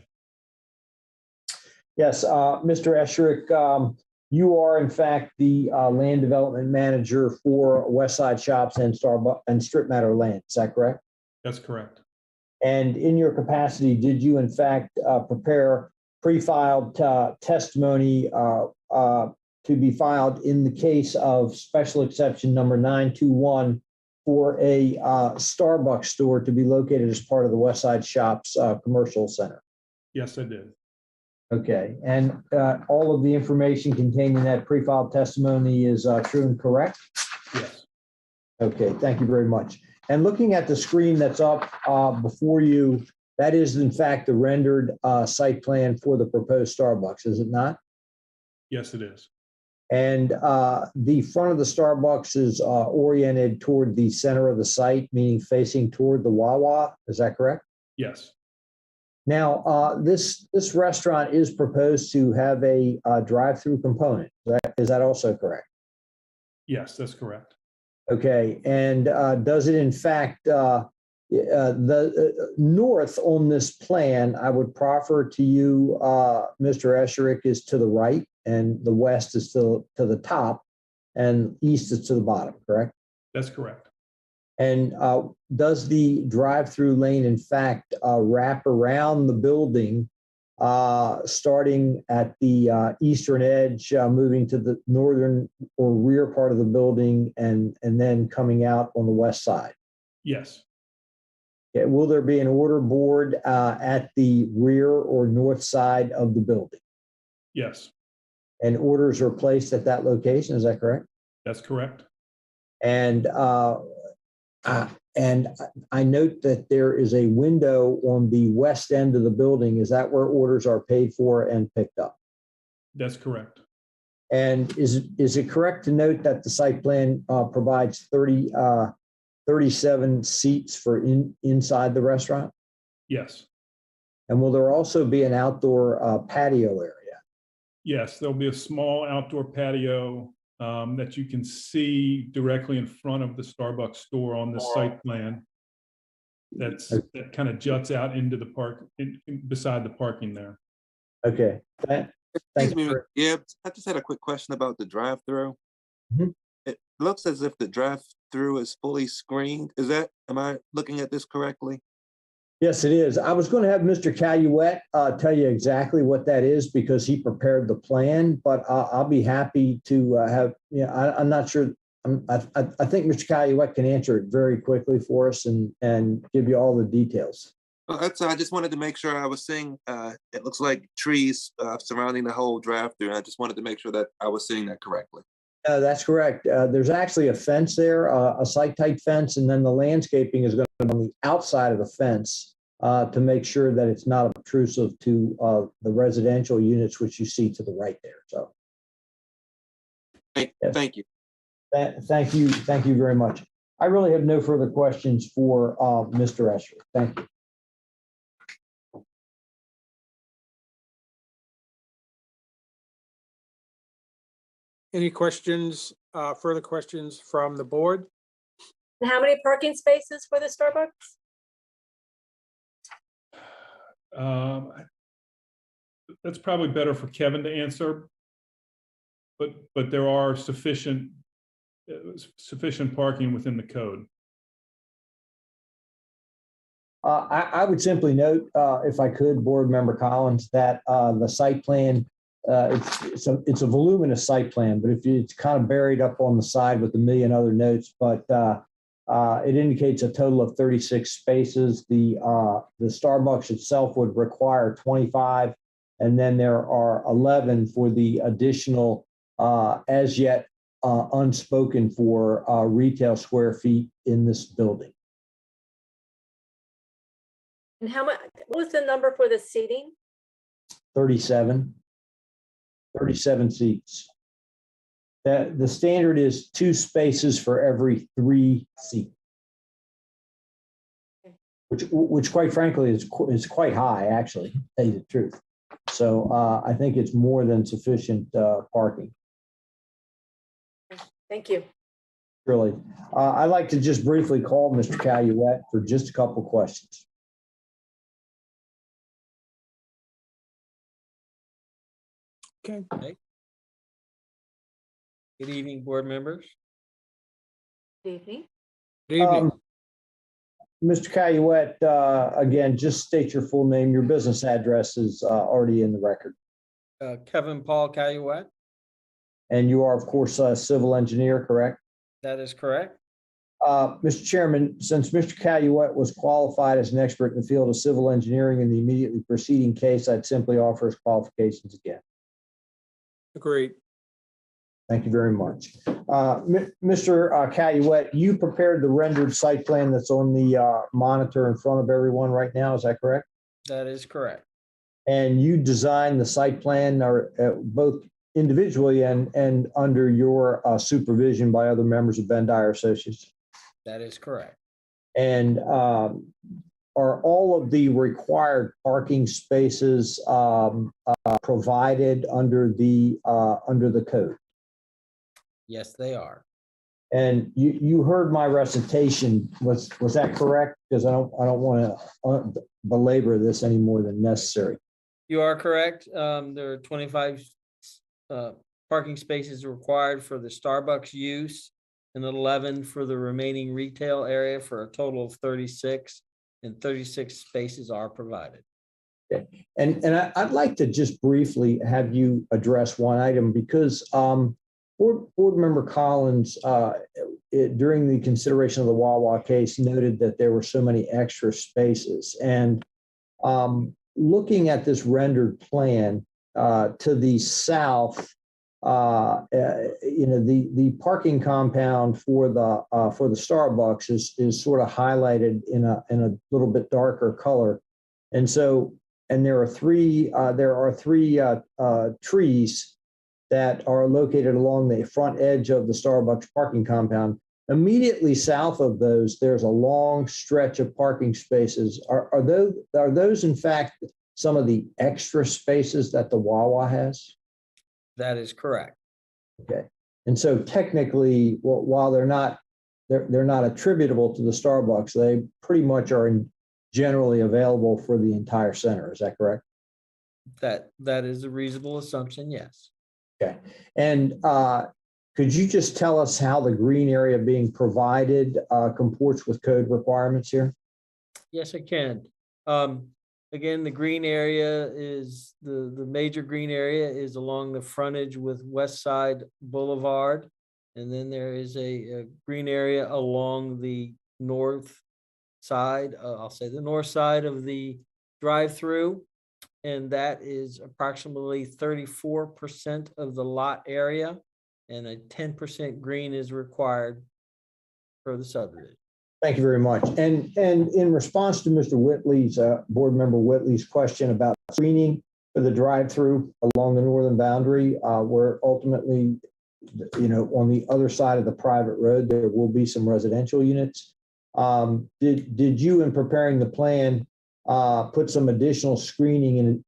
S5: Yes, Mr. Esherick, you are in fact the land development manager for Westside Shops and Starbucks and Strip Matter Land. Is that correct?
S10: That's correct.
S5: And in your capacity, did you in fact prepare pre-filed testimony to be filed in the case of special exception number 921 for a Starbucks store to be located as part of the Westside Shops commercial center?
S10: Yes, I did.
S5: Okay, and all of the information contained in that pre-filed testimony is true and correct?
S10: Yes.
S5: Okay, thank you very much. And looking at the screen that's up before you, that is in fact the rendered site plan for the proposed Starbucks, is it not?
S10: Yes, it is.
S5: And the front of the Starbucks is oriented toward the center of the site, meaning facing toward the Wawa, is that correct?
S10: Yes.
S5: Now, this restaurant is proposed to have a drive-through component. Is that also correct?
S10: Yes, that's correct.
S5: Okay, and does it in fact, the north on this plan, I would proffer to you, Mr. Esherick, is to the right, and the west is to the top, and east is to the bottom, correct?
S10: That's correct.
S5: And does the drive-through lane, in fact, wrap around the building, starting at the eastern edge, moving to the northern or rear part of the building, and then coming out on the west side?
S10: Yes.
S5: Okay. Will there be an order board at the rear or north side of the building?
S10: Yes.
S5: And orders are placed at that location, is that correct?
S10: That's correct.
S5: And I note that there is a window on the west end of the building. Is that where orders are paid for and picked up?
S10: That's correct.
S5: And is it correct to note that the site plan provides 37 seats for inside the restaurant?
S10: Yes.
S5: And will there also be an outdoor patio area?
S10: Yes, there'll be a small outdoor patio that you can see directly in front of the Starbucks store on the site plan. That kind of juts out into the park, beside the parking there.
S5: Okay.
S3: Excuse me, yeah, I just had a quick question about the drive-through.
S5: Mm-hmm.
S3: It looks as if the drive-through is fully screened. Am I looking at this correctly?
S5: Yes, it is. I was going to have Mr. Caluette tell you exactly what that is because he prepared the plan, but I'll be happy to have, I'm not sure. I think Mr. Caluette can answer it very quickly for us and give you all the details.
S3: Well, I just wanted to make sure I was seeing, it looks like trees surrounding the whole drive-through. And I just wanted to make sure that I was seeing that correctly.
S5: That's correct. There's actually a fence there, a site-type fence, and then the landscaping is going to be on the outside of the fence to make sure that it's not obtrusive to the residential units, which you see to the right there. So,
S3: Thank you.
S5: Thank you. Thank you very much. I really have no further questions for Mr. Escher. Thank you.
S1: Any questions, further questions from the board?
S2: And how many parking spaces for the Starbucks?
S10: That's probably better for Kevin to answer. But there are sufficient parking within the code.
S5: I would simply note, if I could, Board Member Collins, that the site plan, it's a voluminous site plan, but it's kind of buried up on the side with a million other notes, but it indicates a total of 36 spaces. The Starbucks itself would require 25, and then there are 11 for the additional as yet unspoken for retail square feet in this building.
S2: And what was the number for the seating?
S5: 37 seats. The standard is 2 spaces for every 3 seats, which quite frankly is quite high, actually, to tell you the truth. So I think it's more than sufficient parking.
S2: Thank you.
S5: Really. I'd like to just briefly call Mr. Caluette for just a couple questions.
S1: Okay.
S11: Good evening, board members.
S2: Good evening.
S1: Good evening.
S5: Mr. Caluette, again, just state your full name. Your business address is already in the record.
S11: Kevin Paul Caluette.
S5: And you are, of course, a civil engineer, correct?
S11: That is correct.
S5: Mr. Chairman, since Mr. Caluette was qualified as an expert in the field of civil engineering in the immediately preceding case, I'd simply offer his qualifications again.
S1: Agreed.
S5: Thank you very much. Mr. Caluette, you prepared the rendered site plan that's on the monitor in front of everyone right now, is that correct?
S11: That is correct.
S5: And you designed the site plan both individually and under your supervision by other members of Ben Dyer Associates?
S11: That is correct.
S5: And are all of the required parking spaces provided under the code?
S11: Yes, they are.
S5: And you heard my recitation. Was that correct? Because I don't want to belabor this any more than necessary.
S11: You are correct. There are 25 parking spaces required for the Starbucks use and 11 for the remaining retail area for a total of 36, and 36 spaces are provided.
S5: Okay. And I'd like to just briefly have you address one item because Board Member Collins, during the consideration of the Wawa case, noted that there were so many extra spaces. And looking at this rendered plan to the south, the parking compound for the Starbucks is sort of highlighted in a little bit darker color, and there are three trees that are located along the front edge of the Starbucks parking compound. Immediately south of those, there's a long stretch of parking spaces. Are those in fact some of the extra spaces that the Wawa has?
S11: That is correct.
S5: Okay. And so technically, while they're not attributable to the Starbucks, they pretty much are generally available for the entire center. Is that correct?
S11: That is a reasonable assumption, yes.
S5: Okay. And could you just tell us how the green area being provided comports with code requirements here?
S11: Yes, I can. Again, the green area is, the major green area is along the frontage with Westside Boulevard. And then there is a green area along the north side, I'll say the north side of the drive-through. And that is approximately 34% of the lot area, and a 10% green is required for the subdivision.
S5: Thank you very much. And in response to Mr. Whitley's, Board Member Whitley's question about screening for the drive-through along the northern boundary, where ultimately, on the other side of the private road, there will be some residential units. Did you, in preparing the plan, put some additional screening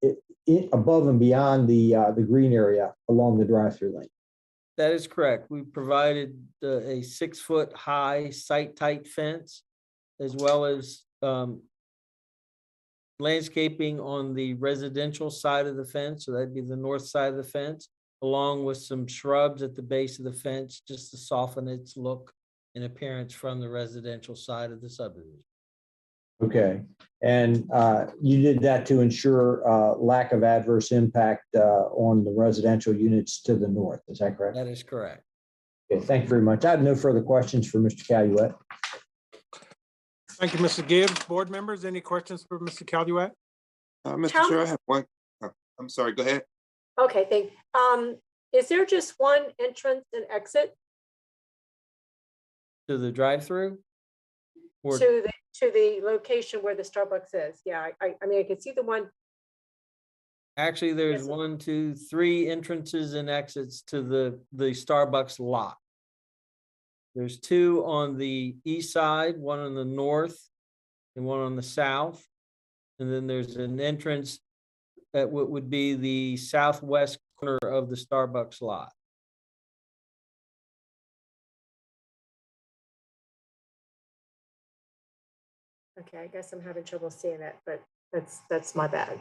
S5: in above and beyond the green area along the drive-through lane?
S11: That is correct. We provided a 6-foot high site-tight fence, as well as landscaping on the residential side of the fence. So that'd be the north side of the fence, along with some shrubs at the base of the fence, just to soften its look and appearance from the residential side of the subdivision.
S5: Okay. And you did that to ensure lack of adverse impact on the residential units to the north. Is that correct?
S11: That is correct.
S5: Okay, thank you very much. I have no further questions for Mr. Caluette.
S1: Thank you, Mr. Gibbs. Board members, any questions for Mr. Caluette?
S3: Mr. Chair, I have one. I'm sorry, go ahead.
S2: Okay, is there just one entrance and exit
S11: To the drive-through? Or
S2: to the location where the Starbucks is? Yeah, I mean, I can see the one.
S11: actually, there's
S2: Yes.
S11: 1, 2, 3 entrances and exits to the Starbucks lot. There's 2 on the east side, 1 on the north, and 1 on the south. And then there's an entrance at what would be the southwest corner of the Starbucks lot.
S2: Okay, I guess I'm having trouble seeing it, but that's my bad.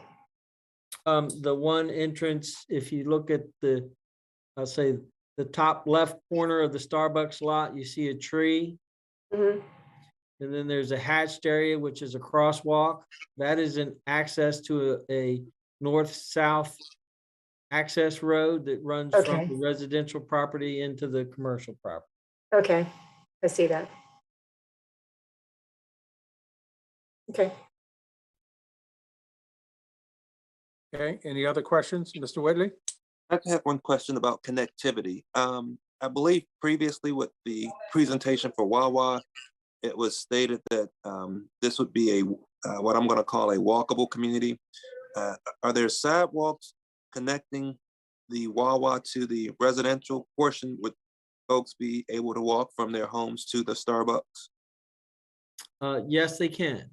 S11: The one entrance, if you look at I'll say the top left corner of the Starbucks lot, you see a tree.
S2: Mhm.
S11: And then there's a hatched area, which is a crosswalk. That is an access to a north-south access road that runs from
S2: Okay.
S11: the residential property into the commercial property.
S2: Okay, I see that. Okay.
S1: Okay, any other questions, Mr. Whitley?
S3: I have one question about connectivity. I believe previously with the presentation for Wawa, it was stated that this would be what I'm going to call a walkable community. Are there sidewalks connecting the Wawa to the residential portion? Would folks be able to walk from their homes to the Starbucks?
S11: Yes, they can.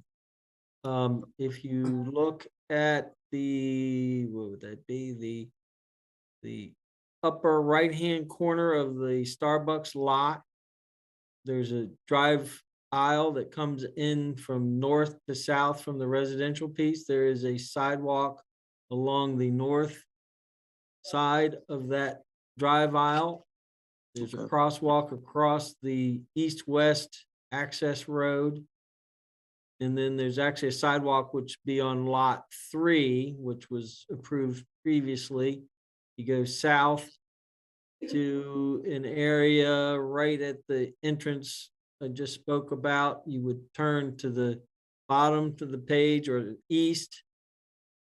S11: If you look at what would that be? The upper right-hand corner of the Starbucks lot, there's a drive aisle that comes in from north to south from the residential piece. There is a sidewalk along the north side of that drive aisle. There's a crosswalk across the east-west access road. And then there's actually a sidewalk which be on lot 3, which was approved previously. You go south to an area right at the entrance I just spoke about. You would turn to the bottom to the page or east.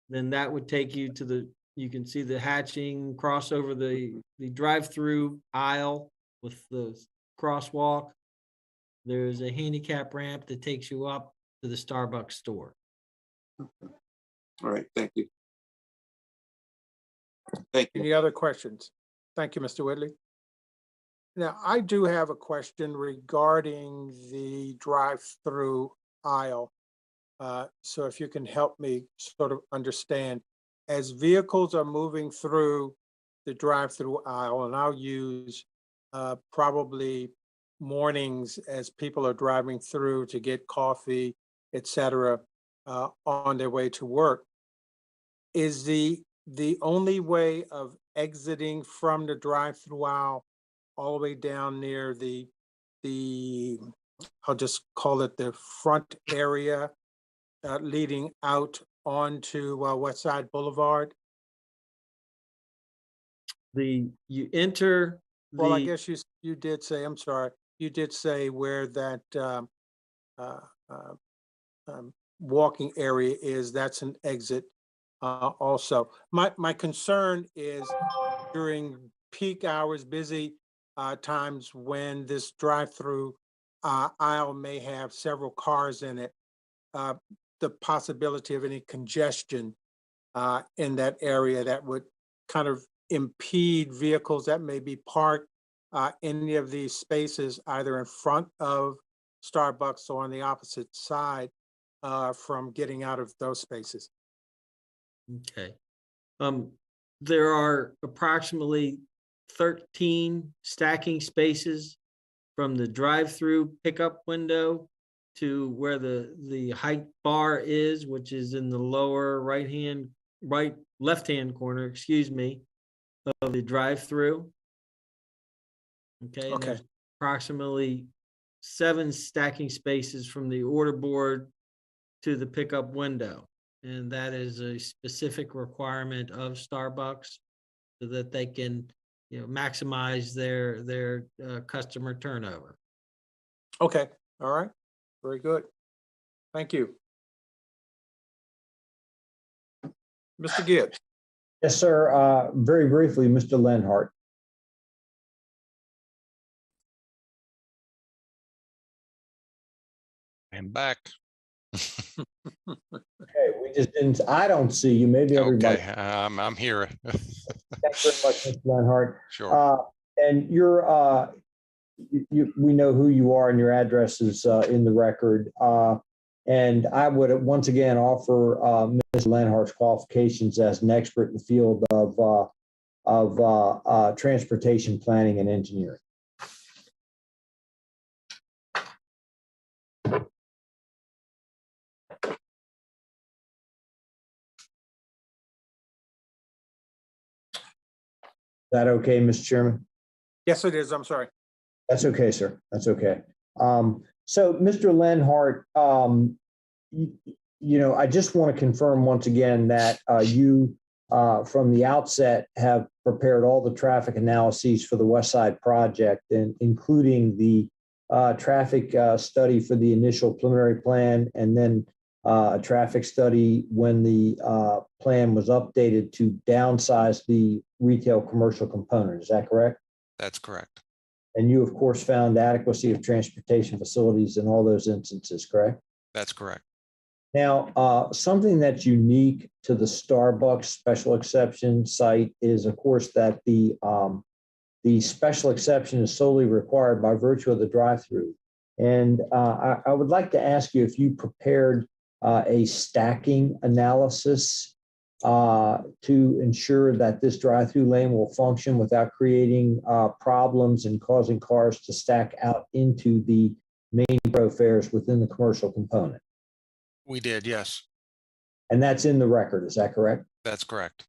S11: Then that would take you to you can see the hatching, cross over the drive-through aisle with the crosswalk. There's a handicap ramp that takes you up to the Starbucks store.
S3: All right, thank you. Thank you.
S1: Any other questions? Thank you, Mr. Whitley. Now, I do have a question regarding the drive-through aisle. So if you can help me sort of understand, as vehicles are moving through the drive-through aisle, and I'll use probably mornings as people are driving through to get coffee, et cetera, on their way to work, is the only way of exiting from the drive-through aisle all the way down near the I'll just call it the front area leading out onto Westside Boulevard?
S11: You enter
S1: Well, I
S11: the,
S1: guess you did say, I'm sorry, you did say where that uh, uh, walking area is, that's an exit also. My concern is during peak hours, busy times when this drive-through aisle may have several cars in it, the possibility of any congestion in that area that would kind of impede vehicles that may be parked in any of these spaces, either in front of Starbucks or on the opposite side from getting out of those spaces.
S11: okay. There are approximately 13 stacking spaces from the drive-through pickup window to where the height bar is, which is in the lower left-hand corner, excuse me, of the drive-through. Okay, and there's approximately 7 stacking spaces from the order board to the pickup window. And that is a specific requirement of Starbucks so that they can, maximize their customer turnover.
S1: Okay, all right, very good. Thank you. Mr. Gibbs.
S5: Yes, sir. Very briefly, Mr. Lenhart.
S13: I'm back.
S5: Okay, we just didn't, I don't see you, maybe everybody.
S13: Okay, I'm here.
S5: Thanks very much, Mr. Lenhart.
S13: Sure.
S5: And we know who you are and your address is in the record. And I would once again offer Mr. Lenhart's qualifications as an expert in the field of transportation planning and engineering. Is that okay, Mr. Chairman?
S1: Yes, it is. I'm sorry.
S5: That's okay, sir. That's okay. So, Mr. Lenhart, I just want to confirm once again that you, from the outset, have prepared all the traffic analyses for the West Side project, and including the traffic study for the initial preliminary plan, and then a traffic study when the plan was updated to downsize the retail commercial component. Is that correct?
S13: That's correct.
S5: And you, of course, found adequacy of transportation facilities in all those instances, correct?
S13: That's correct.
S5: Now, something that's unique to the Starbucks special exception site is, of course, that the special exception is solely required by virtue of the drive-through. And I would like to ask you if you prepared a stacking analysis to ensure that this drive-through lane will function without creating problems and causing cars to stack out into the main thoroughfares within the commercial component.
S13: We did, yes.
S5: And that's in the record, is that correct?
S13: That's correct.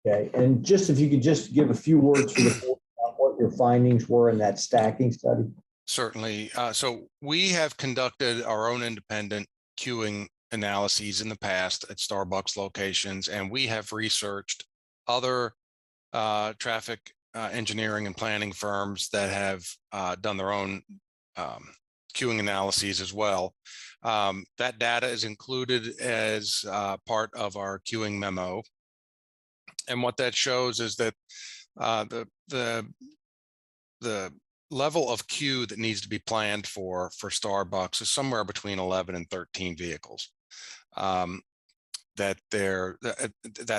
S5: Okay, and just if you could just give a few words for the board about what your findings were in that stacking study.
S13: Certainly. So we have conducted our own independent queuing analyses in the past at Starbucks locations, and we have researched other traffic engineering and planning firms that have done their own queuing analyses as well. That data is included as part of our queuing memo. And what that shows is that the level of queue that needs to be planned for Starbucks is somewhere between 11 and 13 vehicles. That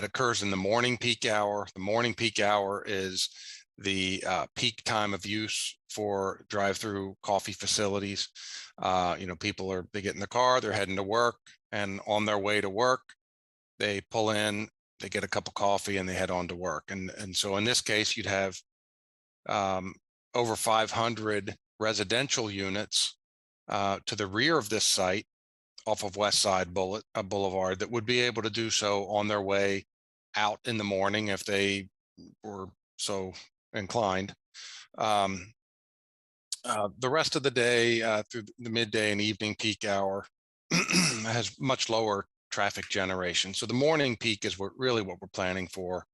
S13: occurs in the morning peak hour. The morning peak hour is the peak time of use for drive-through coffee facilities. People they get in the car, they're heading to work, and on their way to work, they pull in, they get a cup of coffee, and they head on to work. And so in this case, you'd have over 500 residential units to the rear of this site off of Westside Boulevard that would be able to do so on their way out in the morning if they were so inclined. The rest of the day through the midday and evening peak hour, has much lower traffic generation. So the morning peak is really what we're planning for.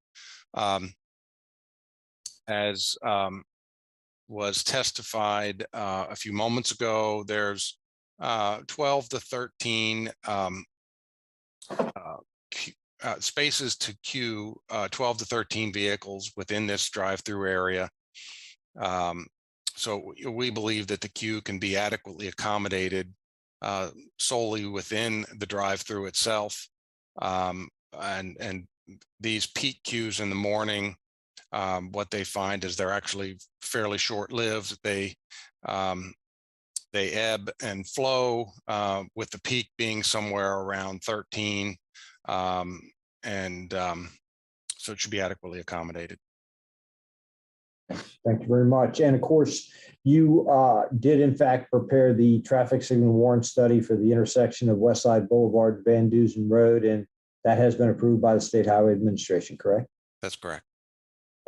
S13: As was testified a few moments ago, there's 12 to 13 spaces to queue 12 to 13 vehicles within this drive-through area. So we believe that the queue can be adequately accommodated solely within the drive-through itself. And these peak queues in the morning, what they find is they're actually fairly short-lived. They ebb and flow, with the peak being somewhere around 13. So it should be adequately accommodated.
S5: Thank you very much. And of course, you did in fact prepare the traffic signal warrant study for the intersection of Westside Boulevard, Van Dusen Road, and that has been approved by the State Highway Administration, correct?
S13: That's correct.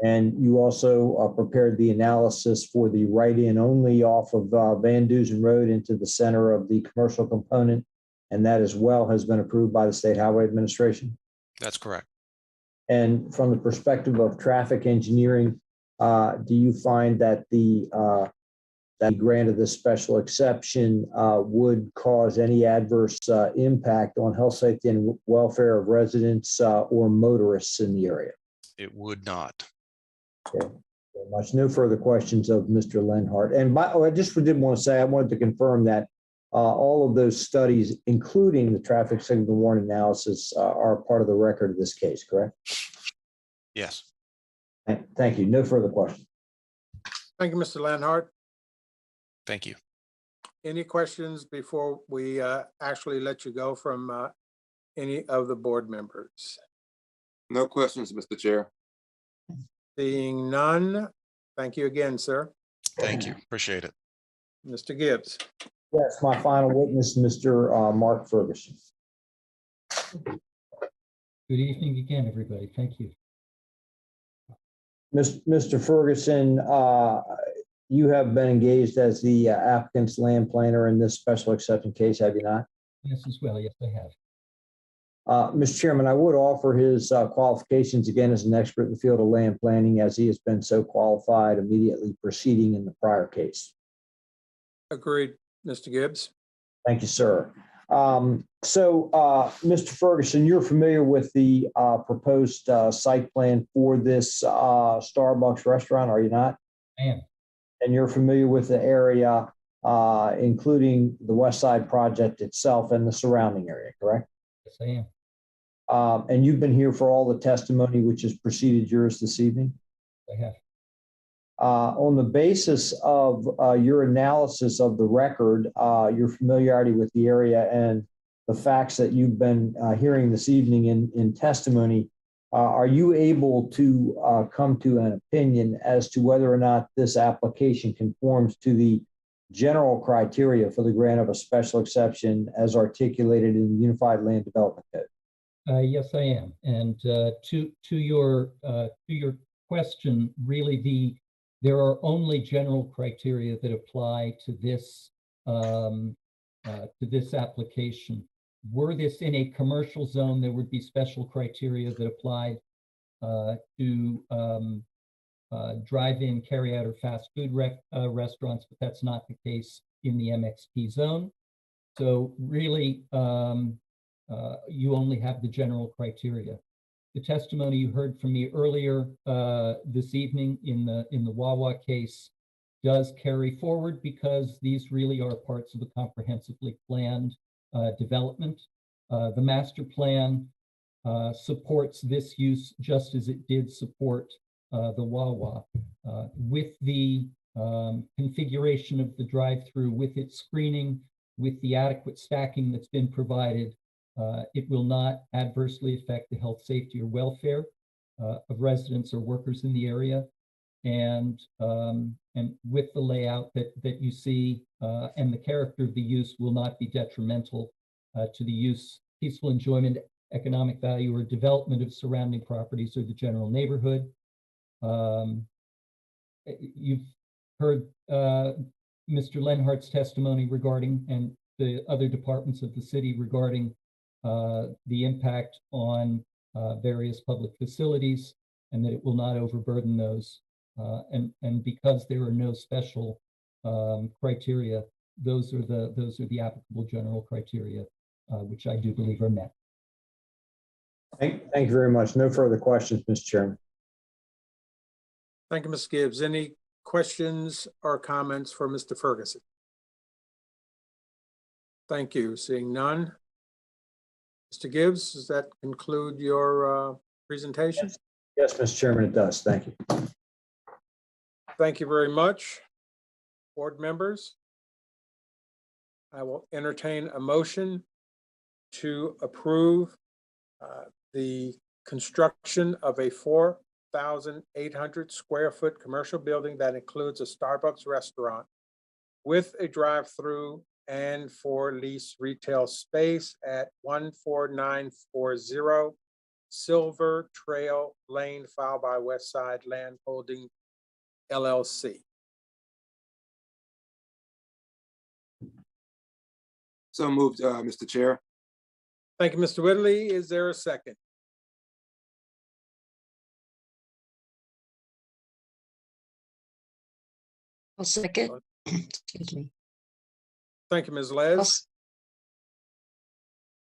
S5: And you also prepared the analysis for the right-in only off of Van Dusen Road into the center of the commercial component, and that as well has been approved by the State Highway Administration?
S13: That's correct.
S5: And from the perspective of traffic engineering, do you find that that grant of this special exception would cause any adverse impact on health, safety, and welfare of residents or motorists in the area?
S13: It would not.
S5: Okay. Very much. No further questions of Mr. Lenhart. And I just did want to say, I wanted to confirm that all of those studies, including the traffic signal warrant analysis, are part of the record of this case, correct?
S13: Yes.
S5: Thank you. No further questions.
S1: Thank you, Mr. Lenhart.
S13: Thank you.
S1: Any questions before we actually let you go from any of the board members?
S3: No questions, Mr. Chair.
S1: Seeing none, thank you again, sir.
S13: Thank you. Appreciate it.
S1: Mr. Gibbs.
S5: Yes, my final witness, Mr. Mark Ferguson.
S14: Good evening again, everybody. Thank you.
S5: Mr. Ferguson, you have been engaged as the applicant's land planner in this special exception case, have you not?
S14: Yes, as well. Yes, I have.
S5: Mr. Chairman, I would offer his qualifications again as an expert in the field of land planning, as he has been so qualified immediately preceding in the prior case.
S1: Agreed, Mr. Gibbs.
S5: Thank you, sir. Mr. Ferguson, you're familiar with the proposed site plan for this Starbucks restaurant, are you not?
S14: I am.
S5: And you're familiar with the area, including the Westside project itself and the surrounding area, correct?
S14: Yes, I am.
S5: And you've been here for all the testimony which has preceded yours this evening?
S14: I have.
S5: On the basis of your analysis of the record, your familiarity with the area, and the facts that you've been hearing this evening in testimony, are you able to come to an opinion as to whether or not this application conforms to the general criteria for the grant of a special exception as articulated in the Unified Land Development Code?
S14: Yes, I am. And to your question, really there are only general criteria that apply to this application. Were this in a commercial zone, there would be special criteria that applied to drive-in, carry-out, or fast food restaurants, but that's not the case in the MXP zone. So really, you only have the general criteria. The testimony you heard from me earlier this evening in the Wawa case does carry forward, because these really are parts of a comprehensively planned development. The master plan supports this use just as it did support the Wawa. With the configuration of the drive-through, with its screening, with the adequate stacking that's been provided, it will not adversely affect the health, safety, or welfare of residents or workers in the area. And with the layout that you see and the character of the use will not be detrimental to the use, peaceful enjoyment, economic value, or development of surrounding properties or the general neighborhood. You've heard Mr. Lenhart's testimony regarding, and the other departments of the city regarding the impact on various public facilities, and that it will not overburden those. And because there are no special criteria, those are the applicable general criteria, which I do believe are met.
S5: Thank you very much. No further questions, Mr. Chairman.
S1: Thank you, Ms. Gibbs. Any questions or comments for Mr. Ferguson? Thank you. Seeing none. Mr. Gibbs, does that conclude your presentation?
S5: Yes, Mr. Chairman, it does. Thank you.
S1: Thank you very much, board members. I will entertain a motion to approve the construction of a 4,800 square foot commercial building that includes a Starbucks restaurant with a drive-through and for lease retail space at 14940 Silver Trail Lane, filed by Westside Land Holdings LLC.
S3: So moved, Mr. Chair.
S1: Thank you, Mr. Whitley. Is there a second?
S8: I'll second. Excuse me.
S1: Thank you, Ms. Les.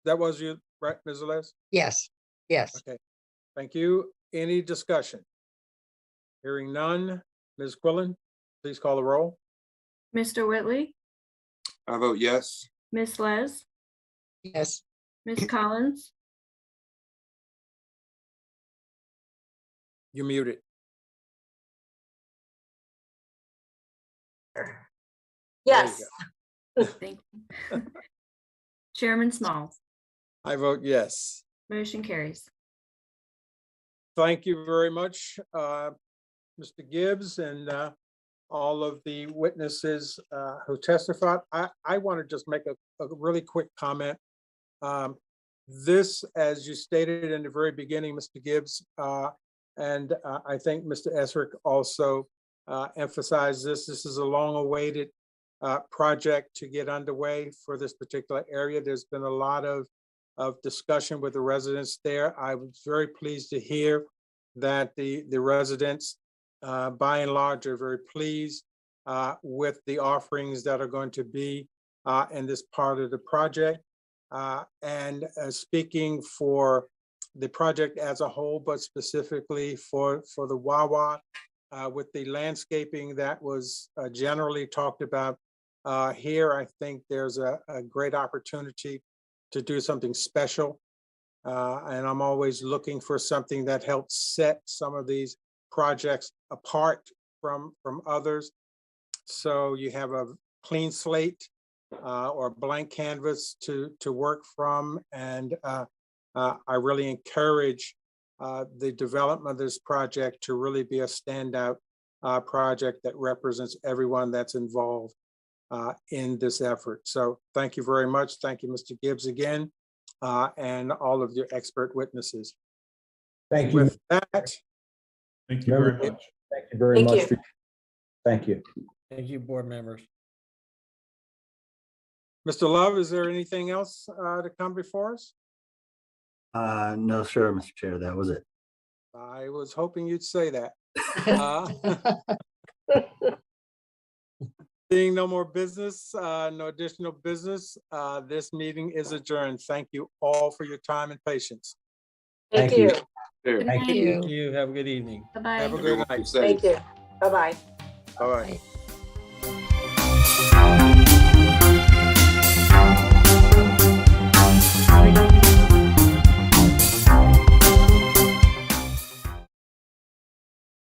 S1: That was you, right, Ms. Les?
S8: Yes, yes.
S1: Okay, thank you. Any discussion? Hearing none. Ms. Quillen, please call the roll.
S7: Mr. Whitley,
S3: I vote yes.
S7: Miss Les,
S8: Yes.
S7: Miss Collins,
S1: You're muted.
S2: Yes.
S7: thank you. Chairman Smalls,
S1: I vote yes.
S7: motion carries.
S1: Thank you very much, Mr. Gibbs, and all of the witnesses who testified. I want to just make a really quick comment. This, as you stated in the very beginning, Mr. Gibbs, and I think Mr. Esrick also emphasized this. This is a long-awaited project to get underway for this particular area. There's been a lot of discussion with the residents there. I was very pleased to hear that the residents, by and large, are very pleased with the offerings that are going to be in this part of the project. And speaking for the project as a whole, but specifically for the Wawa, with the landscaping that was generally talked about here, I think there's a great opportunity to do something special. And I'm always looking for something that helps set some of these projects apart from others. So you have a clean slate or blank canvas to work from. And I really encourage the development of this project to really be a standout project that represents everyone that's involved in this effort. So thank you very much. Thank you, Mr. Gibbs, again, and all of your expert witnesses.
S5: Thank you.
S1: With that,
S10: Thank you very much.
S5: Thank you very
S2: Thank
S5: much.
S2: you.
S5: Thank you.
S11: Thank you, board members.
S1: Mr. Love, is there anything else to come before us?
S6: No, sir, Mr. Chair, that was it.
S1: I was hoping you'd say that. Seeing no more business, no additional business, this meeting is adjourned. Thank you all for your time and patience.
S2: Thank you.
S8: Thank
S11: Thank
S8: you.
S11: you. Have a good evening.
S7: Bye-bye.
S1: Have a good night.
S2: Thank you. Bye-bye.
S1: Bye-bye.